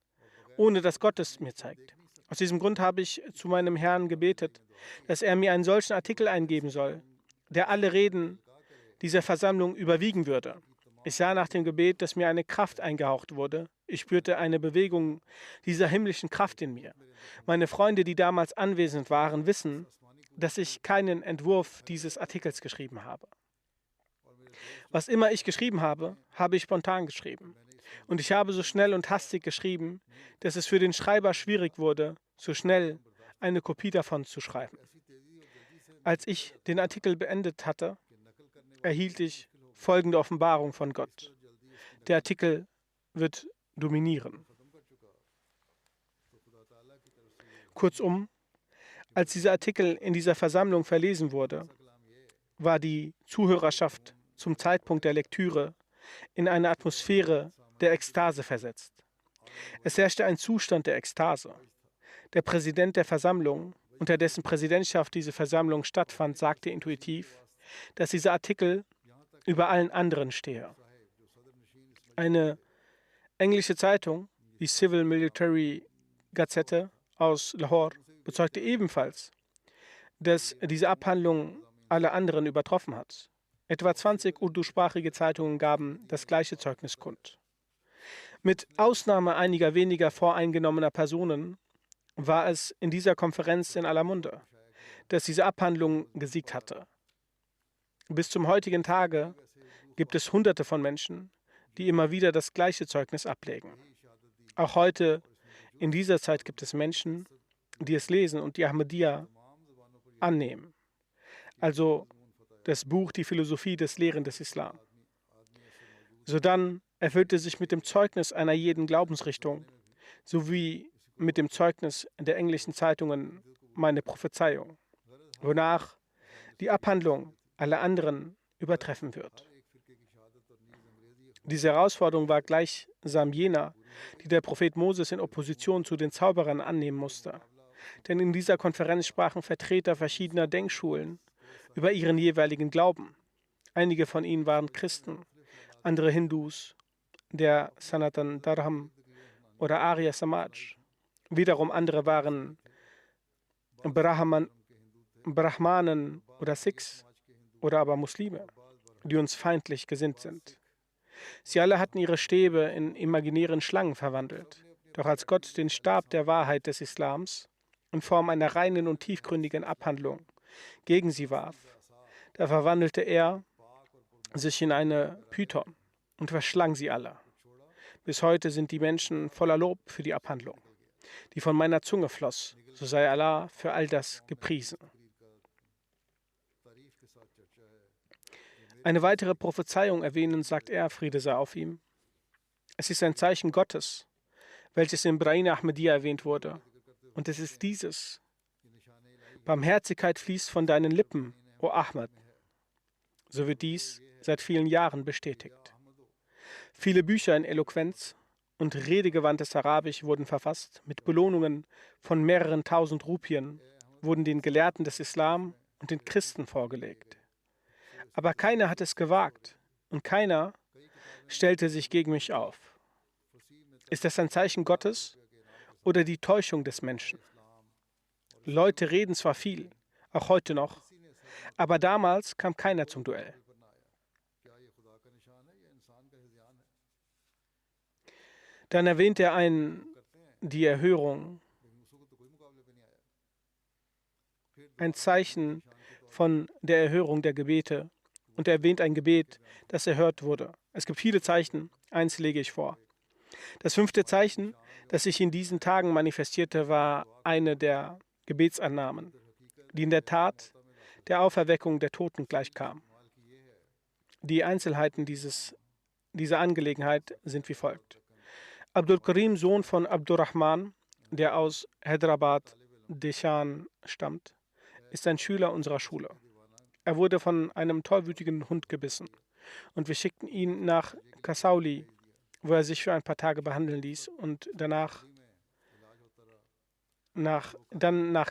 ohne dass Gott es mir zeigt. Aus diesem Grund habe ich zu meinem Herrn gebetet, dass er mir einen solchen Artikel eingeben soll, der alle Reden dieser Versammlung überwiegen würde. Ich sah nach dem Gebet, dass mir eine Kraft eingehaucht wurde. Ich spürte eine Bewegung dieser himmlischen Kraft in mir. Meine Freunde, die damals anwesend waren, wissen, dass ich keinen Entwurf dieses Artikels geschrieben habe. Was immer ich geschrieben habe, habe ich spontan geschrieben. Und ich habe so schnell und hastig geschrieben, dass es für den Schreiber schwierig wurde, so schnell eine Kopie davon zu schreiben. Als ich den Artikel beendet hatte, erhielt ich folgende Offenbarung von Gott. Der Artikel wird dominieren. Kurzum, als dieser Artikel in dieser Versammlung verlesen wurde, war die Zuhörerschaft zum Zeitpunkt der Lektüre in eine Atmosphäre der Ekstase versetzt. Es herrschte ein Zustand der Ekstase. Der Präsident der Versammlung, unter dessen Präsidentschaft diese Versammlung stattfand, sagte intuitiv, dass dieser Artikel über allen anderen stehe. Eine englische Zeitung, die Civil Military Gazette aus Lahore, bezeugte ebenfalls, dass diese Abhandlung alle anderen übertroffen hat. Etwa 20 urdusprachige Zeitungen gaben das gleiche Zeugnis kund. Mit Ausnahme einiger weniger voreingenommener Personen war es in dieser Konferenz in aller Munde, dass diese Abhandlung gesiegt hatte. Bis zum heutigen Tage gibt es Hunderte von Menschen, die immer wieder das gleiche Zeugnis ablegen. Auch heute, in dieser Zeit, gibt es Menschen, die es lesen und die Ahmadiyya annehmen. Also das Buch Die Philosophie des Lehren des Islam. Sodann erfüllte sich mit dem Zeugnis einer jeden Glaubensrichtung sowie mit dem Zeugnis der englischen Zeitungen meine Prophezeiung, wonach die Abhandlung alle anderen übertreffen wird. Diese Herausforderung war gleichsam jener, die der Prophet Moses in Opposition zu den Zauberern annehmen musste. Denn in dieser Konferenz sprachen Vertreter verschiedener Denkschulen über ihren jeweiligen Glauben. Einige von ihnen waren Christen, andere Hindus, der Sanatan Dharma oder Arya Samaj. Wiederum andere waren Brahmanen oder Sikhs oder aber Muslime, die uns feindlich gesinnt sind. Sie alle hatten ihre Stäbe in imaginären Schlangen verwandelt. Doch als Gott den Stab der Wahrheit des Islams in Form einer reinen und tiefgründigen Abhandlung gegen sie warf, da verwandelte er sich in eine Python und verschlang sie alle. Bis heute sind die Menschen voller Lob für die Abhandlung, die von meiner Zunge floss. So sei Allah für all das gepriesen. Eine weitere Prophezeiung erwähnen, sagt er, Friede sei auf ihm. Es ist ein Zeichen Gottes, welches in Brain Ahmadiyya erwähnt wurde. Und es ist dieses: Barmherzigkeit fließt von deinen Lippen, o Ahmad. So wird dies seit vielen Jahren bestätigt. Viele Bücher in Eloquenz und redegewandtes Arabisch wurden verfasst. Mit Belohnungen von mehreren tausend Rupien wurden den Gelehrten des Islam und den Christen vorgelegt. Aber keiner hat es gewagt und keiner stellte sich gegen mich auf. Ist das ein Zeichen Gottes oder die Täuschung des Menschen? Leute reden zwar viel, auch heute noch, aber damals kam keiner zum Duell. Dann erwähnt er die Erhörung, ein Zeichen von der Erhörung der Gebete. Und er erwähnt ein Gebet, das erhört wurde. Es gibt viele Zeichen, eins lege ich vor. Das 5. Zeichen, das sich in diesen Tagen manifestierte, war eine der Gebetsannahmen, die in der Tat der Auferweckung der Toten gleichkam. Die Einzelheiten dieser Angelegenheit sind wie folgt. Abdul Karim, Sohn von Abdurrahman, der aus Hyderabad, Deshan stammt, ist ein Schüler unserer Schule. Er wurde von einem tollwütigen Hund gebissen und wir schickten ihn nach Kasauli, wo er sich für ein paar Tage behandeln ließ und danach nach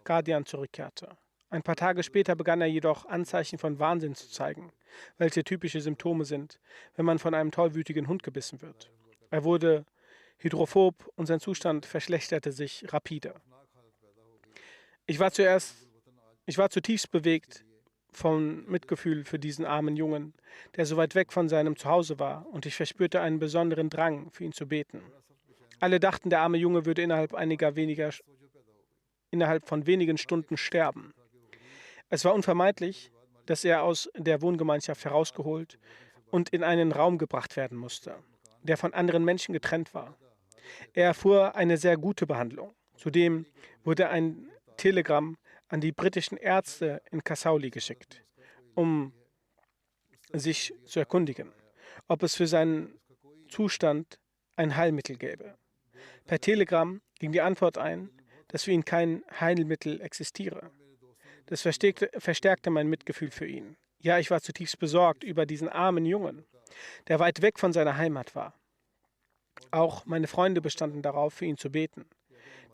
Qadian zurückkehrte. Ein paar Tage später begann er jedoch Anzeichen von Wahnsinn zu zeigen, welche typische Symptome sind, wenn man von einem tollwütigen Hund gebissen wird. Er wurde hydrophob und sein Zustand verschlechterte sich rapide. Ich war zutiefst bewegt von Mitgefühl für diesen armen Jungen, der so weit weg von seinem Zuhause war, und ich verspürte einen besonderen Drang, für ihn zu beten. Alle dachten, der arme Junge würde innerhalb von wenigen Stunden sterben. Es war unvermeidlich, dass er aus der Wohngemeinschaft herausgeholt und in einen Raum gebracht werden musste, der von anderen Menschen getrennt war. Er erfuhr eine sehr gute Behandlung. Zudem wurde ein Telegramm an die britischen Ärzte in Kasauli geschickt, um sich zu erkundigen, ob es für seinen Zustand ein Heilmittel gäbe. Per Telegramm ging die Antwort ein, dass für ihn kein Heilmittel existiere. Das verstärkte mein Mitgefühl für ihn. Ja, ich war zutiefst besorgt über diesen armen Jungen, der weit weg von seiner Heimat war. Auch meine Freunde bestanden darauf, für ihn zu beten,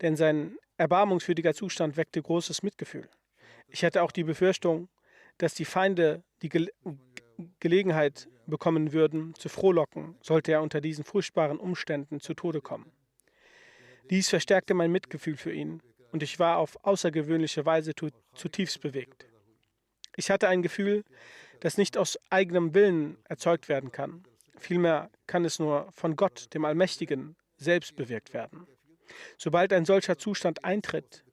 denn sein erbarmungswürdiger Zustand weckte großes Mitgefühl. Ich hatte auch die Befürchtung, dass die Feinde die Gelegenheit bekommen würden, zu frohlocken, sollte er unter diesen furchtbaren Umständen zu Tode kommen. Dies verstärkte mein Mitgefühl für ihn und ich war auf außergewöhnliche Weise zutiefst bewegt. Ich hatte ein Gefühl, das nicht aus eigenem Willen erzeugt werden kann. Vielmehr kann es nur von Gott, dem Allmächtigen, selbst bewirkt werden. Sobald ein solcher Zustand eintritt,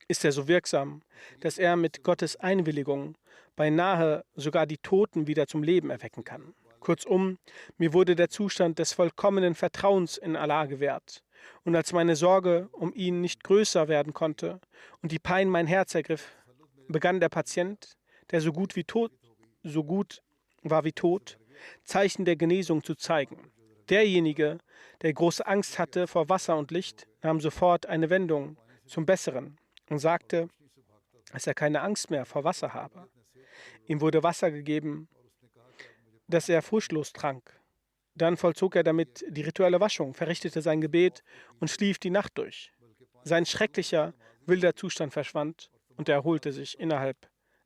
ist er so wirksam, dass er mit Gottes Einwilligung beinahe sogar die Toten wieder zum Leben erwecken kann. Kurzum, mir wurde der Zustand des vollkommenen Vertrauens in Allah gewährt. Und als meine Sorge um ihn nicht größer werden konnte und die Pein mein Herz ergriff, begann der Patient, der so gut war wie tot, Zeichen der Genesung zu zeigen. Derjenige, der große Angst hatte vor Wasser und Licht, nahm sofort eine Wendung zum Besseren und sagte, dass er keine Angst mehr vor Wasser habe. Ihm wurde Wasser gegeben, das er furchtlos trank. Dann vollzog er damit die rituelle Waschung, verrichtete sein Gebet und schlief die Nacht durch. Sein schrecklicher, wilder Zustand verschwand und er erholte sich innerhalb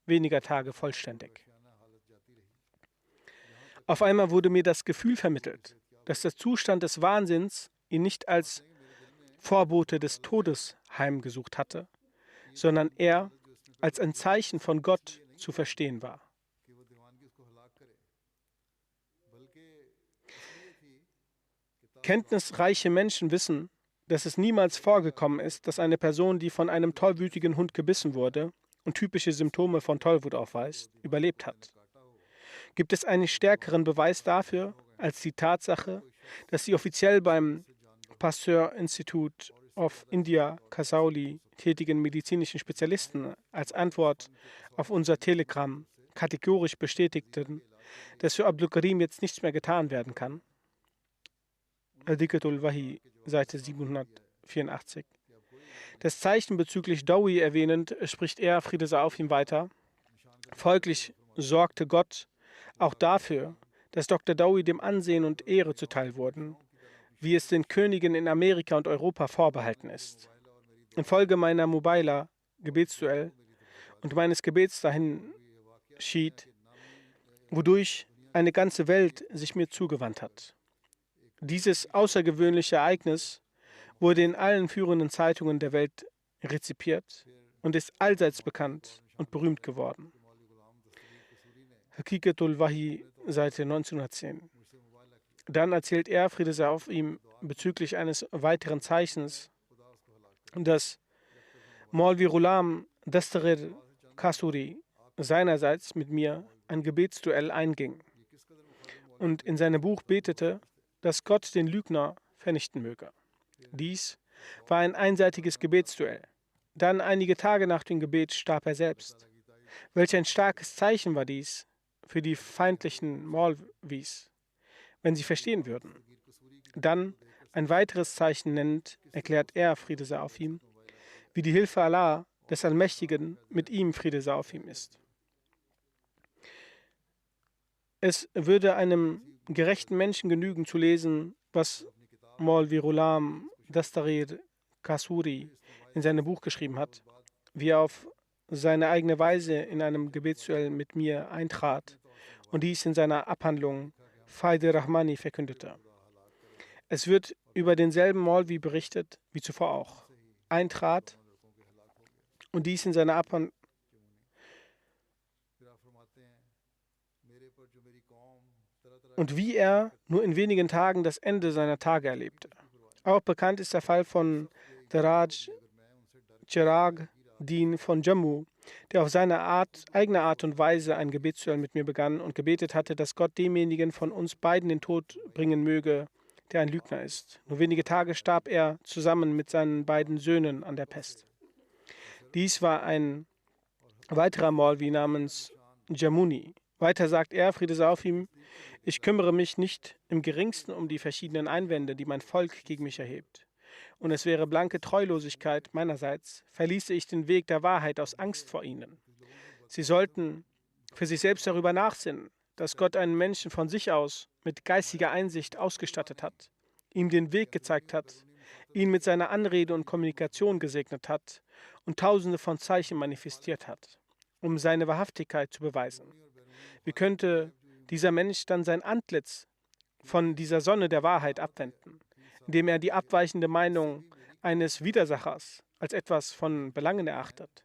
weniger Tage vollständig. Auf einmal wurde mir das Gefühl vermittelt, dass der Zustand des Wahnsinns ihn nicht als Vorbote des Todes heimgesucht hatte, sondern er als ein Zeichen von Gott zu verstehen war. Kenntnisreiche Menschen wissen, dass es niemals vorgekommen ist, dass eine Person, die von einem tollwütigen Hund gebissen wurde und typische Symptome von Tollwut aufweist, überlebt hat. Gibt es einen stärkeren Beweis dafür als die Tatsache, dass die offiziell beim Pasteur Institute of India, Kasauli, tätigen medizinischen Spezialisten als Antwort auf unser Telegramm kategorisch bestätigten, dass für Abdul Karim jetzt nichts mehr getan werden kann? Al-Dikatul Wahi, Seite 784. Das Zeichen bezüglich Dawi erwähnend, spricht er, Friede sei auf ihm, weiter. Folglich sorgte Gott auch dafür, dass Dr. Dawi dem Ansehen und Ehre zuteil wurden, wie es den Königen in Amerika und Europa vorbehalten ist. Infolge meiner Mubaila, Gebetsduell, und meines Gebets dahin schied, wodurch eine ganze Welt sich mir zugewandt hat. Dieses außergewöhnliche Ereignis wurde in allen führenden Zeitungen der Welt rezipiert und ist allseits bekannt und berühmt geworden. Hakikatul Wahi, Seite 1910. Dann erzählt er, Friede sei auf ihm, bezüglich eines weiteren Zeichens, dass Maulvi Ghulam Dastaghir Kasuri seinerseits mit mir ein Gebetsduell einging und in seinem Buch betete, dass Gott den Lügner vernichten möge. Dies war ein einseitiges Gebetsduell. Dann, einige Tage nach dem Gebet, starb er selbst. Welch ein starkes Zeichen war dies für die feindlichen Maulvis, wenn sie verstehen würden. Dann ein weiteres Zeichen nennt, erklärt er, Friede sei auf ihm, wie die Hilfe Allah, des Allmächtigen, mit ihm, Friede sei auf ihm, ist. Es würde einem gerechten Menschen genügen zu lesen, was Maulvi Ghulam Dastaghir Kasuri in seinem Buch geschrieben hat, wie er auf seine eigene Weise in einem Gebetsduell mit mir eintrat und dies in seiner Abhandlung Faide Rahmani verkündete. Es wird über denselben Maulvi berichtet, wie zuvor auch. Eintrat und dies in seiner Abhandlung und wie er nur in wenigen Tagen das Ende seiner Tage erlebte. Auch bekannt ist der Fall von Daraj Chirag Din von Jammu, der auf seine eigene Art und Weise ein Gebetsduell mit mir begann und gebetet hatte, dass Gott demjenigen von uns beiden den Tod bringen möge, der ein Lügner ist. Nur wenige Tage starb er zusammen mit seinen beiden Söhnen an der Pest. Dies war ein weiterer Maulvi namens Jamuni. Weiter sagt er, Friede sei auf ihm, ich kümmere mich nicht im geringsten um die verschiedenen Einwände, die mein Volk gegen mich erhebt. Und es wäre blanke Treulosigkeit meinerseits, verließe ich den Weg der Wahrheit aus Angst vor ihnen. Sie sollten für sich selbst darüber nachsinnen, dass Gott einen Menschen von sich aus mit geistiger Einsicht ausgestattet hat, ihm den Weg gezeigt hat, ihn mit seiner Anrede und Kommunikation gesegnet hat und tausende von Zeichen manifestiert hat, um seine Wahrhaftigkeit zu beweisen. Wie könnte dieser Mensch dann sein Antlitz von dieser Sonne der Wahrheit abwenden, indem er die abweichende Meinung eines Widersachers als etwas von Belangen erachtet?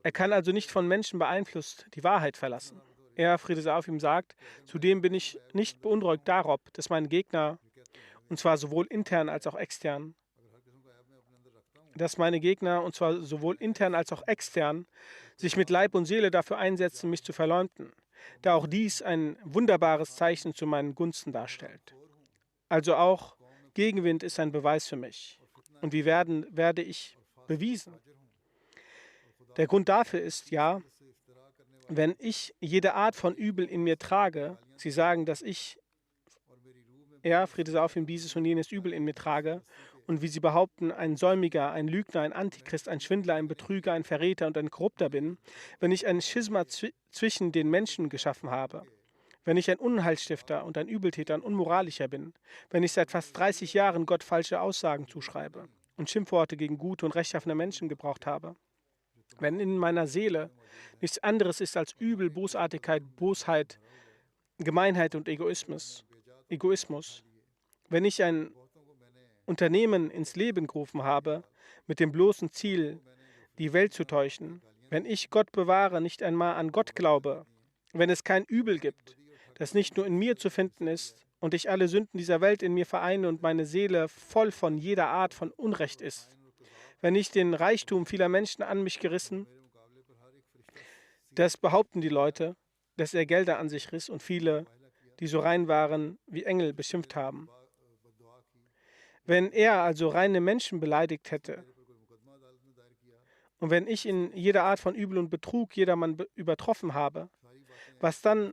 Er kann also nicht von Menschen beeinflusst die Wahrheit verlassen. Er, Friede sei auf ihm, sagt, zudem bin ich nicht beunruhigt darob, dass meine Gegner, und zwar sowohl intern als auch extern, sich mit Leib und Seele dafür einsetzen, mich zu verleumden, da auch dies ein wunderbares Zeichen zu meinen Gunsten darstellt. Also auch Gegenwind ist ein Beweis für mich. Und wie werde ich bewiesen? Der Grund dafür ist ja, wenn ich jede Art von Übel in mir trage, sie sagen, dass ich, Friede sei auf ihm, dieses und jenes Übel in mir trage, und wie sie behaupten, ein Säumiger, ein Lügner, ein Antichrist, ein Schwindler, ein Betrüger, ein Verräter und ein Korrupter bin, wenn ich ein Schisma zwischen den Menschen geschaffen habe, wenn ich ein Unheilstifter und ein Übeltäter und Unmoralischer bin, wenn ich seit fast 30 Jahren Gott falsche Aussagen zuschreibe und Schimpfworte gegen gute und rechtschaffene Menschen gebraucht habe, wenn in meiner Seele nichts anderes ist als Übel, Bosartigkeit, Bosheit, Gemeinheit und Egoismus, wenn ich ein Unternehmen ins Leben gerufen habe, mit dem bloßen Ziel, die Welt zu täuschen, wenn ich, Gott bewahre, nicht einmal an Gott glaube, wenn es kein Übel gibt, das nicht nur in mir zu finden ist und ich alle Sünden dieser Welt in mir vereine und meine Seele voll von jeder Art von Unrecht ist, wenn ich den Reichtum vieler Menschen an mich gerissen, das behaupten die Leute, dass er Gelder an sich riss und viele, die so rein waren, wie Engel beschimpft haben. Wenn er also reine Menschen beleidigt hätte und wenn ich in jeder Art von Übel und Betrug jedermann übertroffen habe, was dann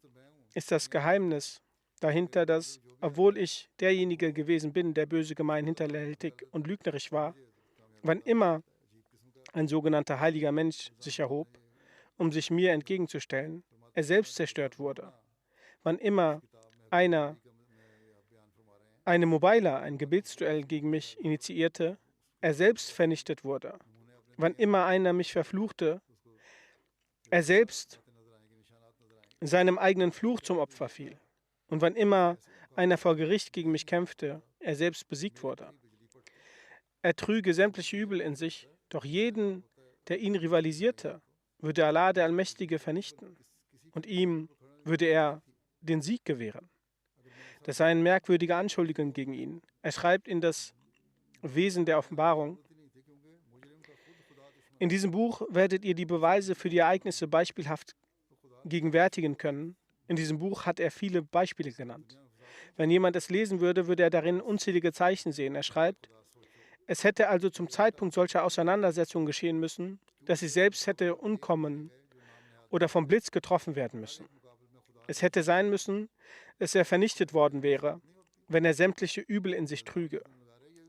ist das Geheimnis dahinter, dass, obwohl ich derjenige gewesen bin, der böse, gemein, hinterhältig und lügnerisch war, wann immer ein sogenannter heiliger Mensch sich erhob, um sich mir entgegenzustellen, er selbst zerstört wurde. Wann immer eine Mobila, ein Gebetsduell gegen mich initiierte, er selbst vernichtet wurde. Wann immer einer mich verfluchte, er selbst seinem eigenen Fluch zum Opfer fiel. Und wann immer einer vor Gericht gegen mich kämpfte, er selbst besiegt wurde. Er trüge sämtliche Übel in sich, doch jeden, der ihn rivalisierte, würde Allah der Allmächtige vernichten und ihm würde er den Sieg gewähren. Das seien merkwürdige Anschuldigungen gegen ihn. Er schreibt in das Wesen der Offenbarung: In diesem Buch werdet ihr die Beweise für die Ereignisse beispielhaft gegenwärtigen können. In diesem Buch hat er viele Beispiele genannt. Wenn jemand es lesen würde, würde er darin unzählige Zeichen sehen. Er schreibt: Es hätte also zum Zeitpunkt solcher Auseinandersetzungen geschehen müssen, dass sie selbst hätte umkommen oder vom Blitz getroffen werden müssen. Es hätte sein müssen, dass er vernichtet worden wäre, wenn er sämtliche Übel in sich trüge.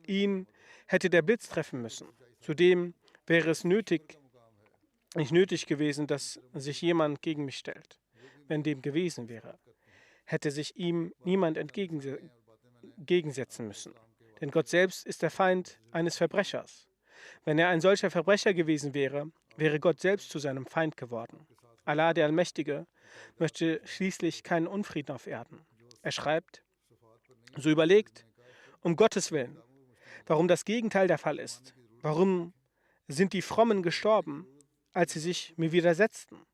Ihn hätte der Blitz treffen müssen. Zudem wäre es nicht nötig gewesen, dass sich jemand gegen mich stellt. Wenn dem gewesen wäre, hätte sich ihm niemand entgegensetzen müssen. Denn Gott selbst ist der Feind eines Verbrechers. Wenn er ein solcher Verbrecher gewesen wäre, wäre Gott selbst zu seinem Feind geworden. Allah, der Allmächtige, möchte schließlich keinen Unfrieden auf Erden. Er schreibt: So überlegt, um Gottes Willen, warum das Gegenteil der Fall ist. Warum sind die Frommen gestorben, als sie sich mir widersetzten?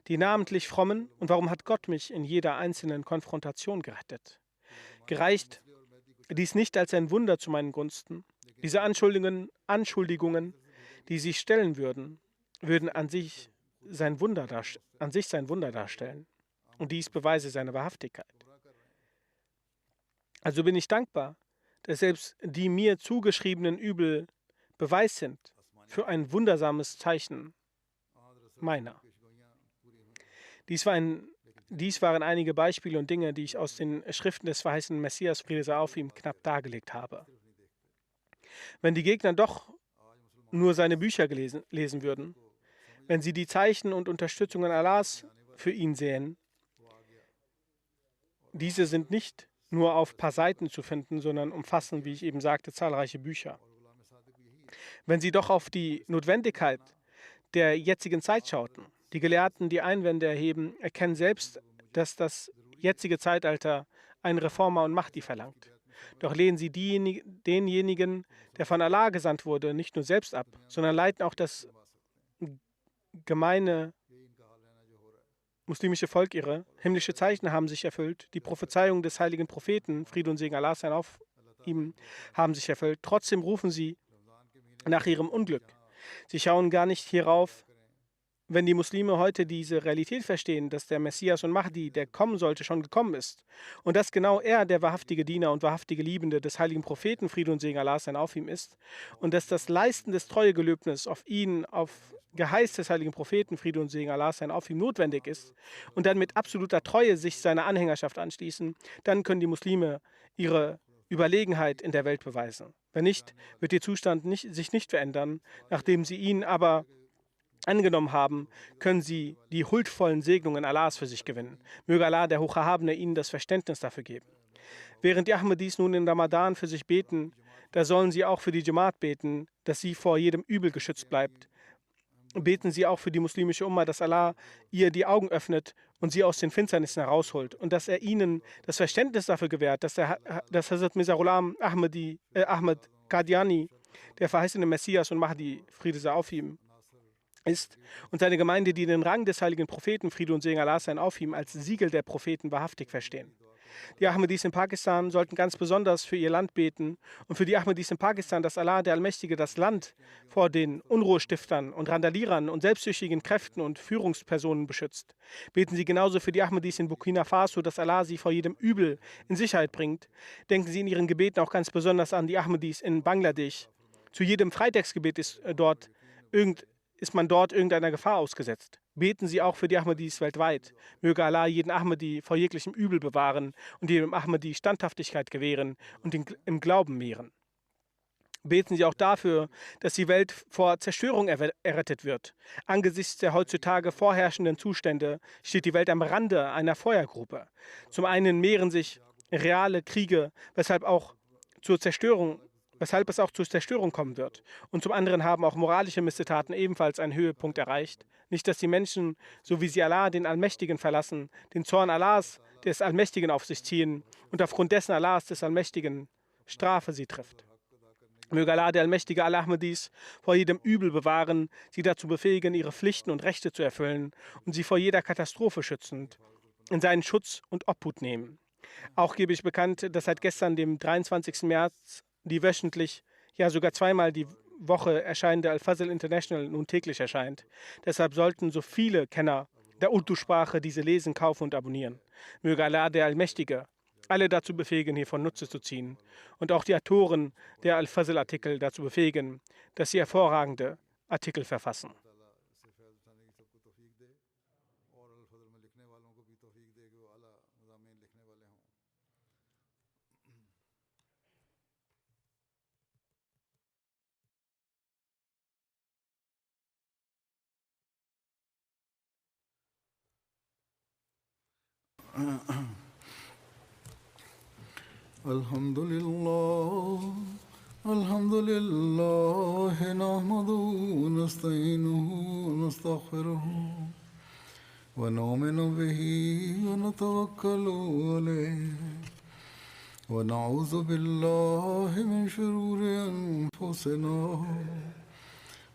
Die namentlich Frommen, und warum hat Gott mich in jeder einzelnen Konfrontation gerettet? Gereicht dies nicht als ein Wunder zu meinen Gunsten? Diese Anschuldigungen, die sie stellen würden an sich sein Wunder darstellen. Und dies beweise seine Wahrhaftigkeit. Also bin ich dankbar, dass selbst die mir zugeschriebenen Übel Beweis sind für ein wundersames Zeichen meiner. Dies waren einige Beispiele und Dinge, die ich aus den Schriften des verheißenen Messias, Friede sei auf ihm, knapp dargelegt habe. Wenn die Gegner doch nur seine Bücher lesen würden, wenn sie die Zeichen und Unterstützungen Allahs für ihn sehen, diese sind nicht nur auf ein paar Seiten zu finden, sondern umfassen, wie ich eben sagte, zahlreiche Bücher. Wenn Sie doch auf die Notwendigkeit der jetzigen Zeit schauten, die Gelehrten, die Einwände erheben, erkennen selbst, dass das jetzige Zeitalter einen Reformer und Mahdi verlangt. Doch lehnen sie denjenigen, der von Allah gesandt wurde, nicht nur selbst ab, sondern leiten auch das gemeine muslimische Volk irre. Himmlische Zeichen haben sich erfüllt. Die Prophezeiungen des heiligen Propheten, Friede und Segen Allah sein auf ihm, haben sich erfüllt. Trotzdem rufen sie nach ihrem Unglück. Sie schauen gar nicht hierauf. Wenn die Muslime heute diese Realität verstehen, dass der Messias und Mahdi, der kommen sollte, schon gekommen ist und dass genau er der wahrhaftige Diener und wahrhaftige Liebende des heiligen Propheten, Friede und Segen Allah sein auf ihm ist und dass das Leisten des Treuegelöbnisses auf ihn, auf Geheiß des heiligen Propheten, Friede und Segen Allah sein auf ihm notwendig ist und dann mit absoluter Treue sich seiner Anhängerschaft anschließen, dann können die Muslime ihre Überlegenheit in der Welt beweisen. Wenn nicht, wird ihr Zustand sich nicht verändern, nachdem sie ihn aber angenommen haben, können sie die huldvollen Segnungen Allahs für sich gewinnen. Möge Allah, der Hocherhabene, ihnen das Verständnis dafür geben. Während die Ahmadis nun im Ramadan für sich beten, da sollen sie auch für die Jamaat beten, dass sie vor jedem Übel geschützt bleibt. Beten sie auch für die muslimische Umma, dass Allah ihr die Augen öffnet und sie aus den Finsternissen herausholt und dass er ihnen das Verständnis dafür gewährt, dass Hazrat Mirza Ghulam Ahmad Qadiani, der verheißene Messias und Mahdi, Friede sei auf ihm, ist und seine Gemeinde, die den Rang des heiligen Propheten, Friede und Segen Allah sein auf ihm, als Siegel der Propheten wahrhaftig verstehen. Die Ahmadis in Pakistan sollten ganz besonders für ihr Land beten und für die Ahmadis in Pakistan, dass Allah, der Allmächtige, das Land vor den Unruhestiftern und Randalierern und selbstsüchtigen Kräften und Führungspersonen beschützt. Beten Sie genauso für die Ahmadis in Burkina Faso, dass Allah sie vor jedem Übel in Sicherheit bringt. Denken Sie in Ihren Gebeten auch ganz besonders an die Ahmadis in Bangladesch. Zu jedem Freitagsgebet ist man dort irgendeiner Gefahr ausgesetzt. Beten Sie auch für die Ahmadis weltweit. Möge Allah jeden Ahmadi vor jeglichem Übel bewahren und jedem Ahmadi Standhaftigkeit gewähren und ihn im Glauben mehren. Beten Sie auch dafür, dass die Welt vor Zerstörung errettet wird. Angesichts der heutzutage vorherrschenden Zustände steht die Welt am Rande einer Feuergrube. Zum einen mehren sich reale Kriege, weshalb es auch zur Zerstörung kommen wird. Und zum anderen haben auch moralische Missetaten ebenfalls einen Höhepunkt erreicht. Nicht, dass die Menschen, so wie sie Allah, den Allmächtigen, verlassen, den Zorn Allahs, des Allmächtigen, auf sich ziehen und aufgrund dessen Allahs, des Allmächtigen, Strafe sie trifft. Möge Allah, der Allmächtige, alle Ahmadis vor jedem Übel bewahren, sie dazu befähigen, ihre Pflichten und Rechte zu erfüllen und sie vor jeder Katastrophe schützend in seinen Schutz und Obhut nehmen. Auch gebe ich bekannt, dass seit gestern, dem 23. März, die wöchentlich, ja sogar zweimal die Woche erscheinende Al-Fazl International nun täglich erscheint. Deshalb sollten so viele Kenner der Urdu-Sprache diese lesen, kaufen und abonnieren. Möge Allah, der Allmächtige, alle dazu befähigen, hiervon Nutze zu ziehen und auch die Autoren der Al-Fazl-Artikel dazu befähigen, dass sie hervorragende Artikel verfassen. الحمد لله نحمده ونستعينه ونستغفره ونؤمن به ونتوكل عليه ونعوذ بالله من شرور أنفسنا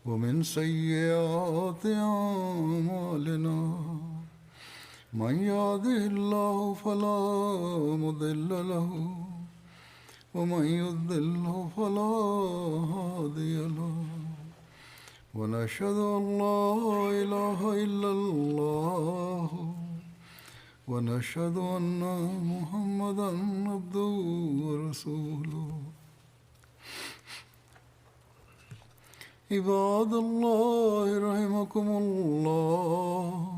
ومن سيئات أعمالنا من يهده الله فلا مضل له ومن يضلل فلا هادي له ونشهد أن لا إله إلا الله ونشهد أن محمدا عبده ورسوله عباد الله رحمكم الله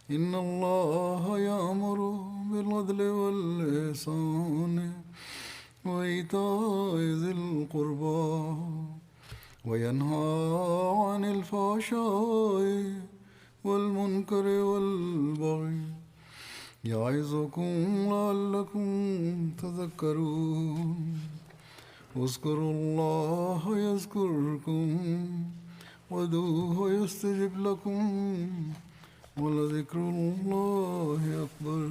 إن الله يأمر بالعدل والإحسان وإيتاء ذي القربى وينهى عن الفحشاء والمنكر والبغي يعظكم لعلكم تذكرون اذكروا الله يذكركم وادعوه يستجب لكم ولذكر الله أكبر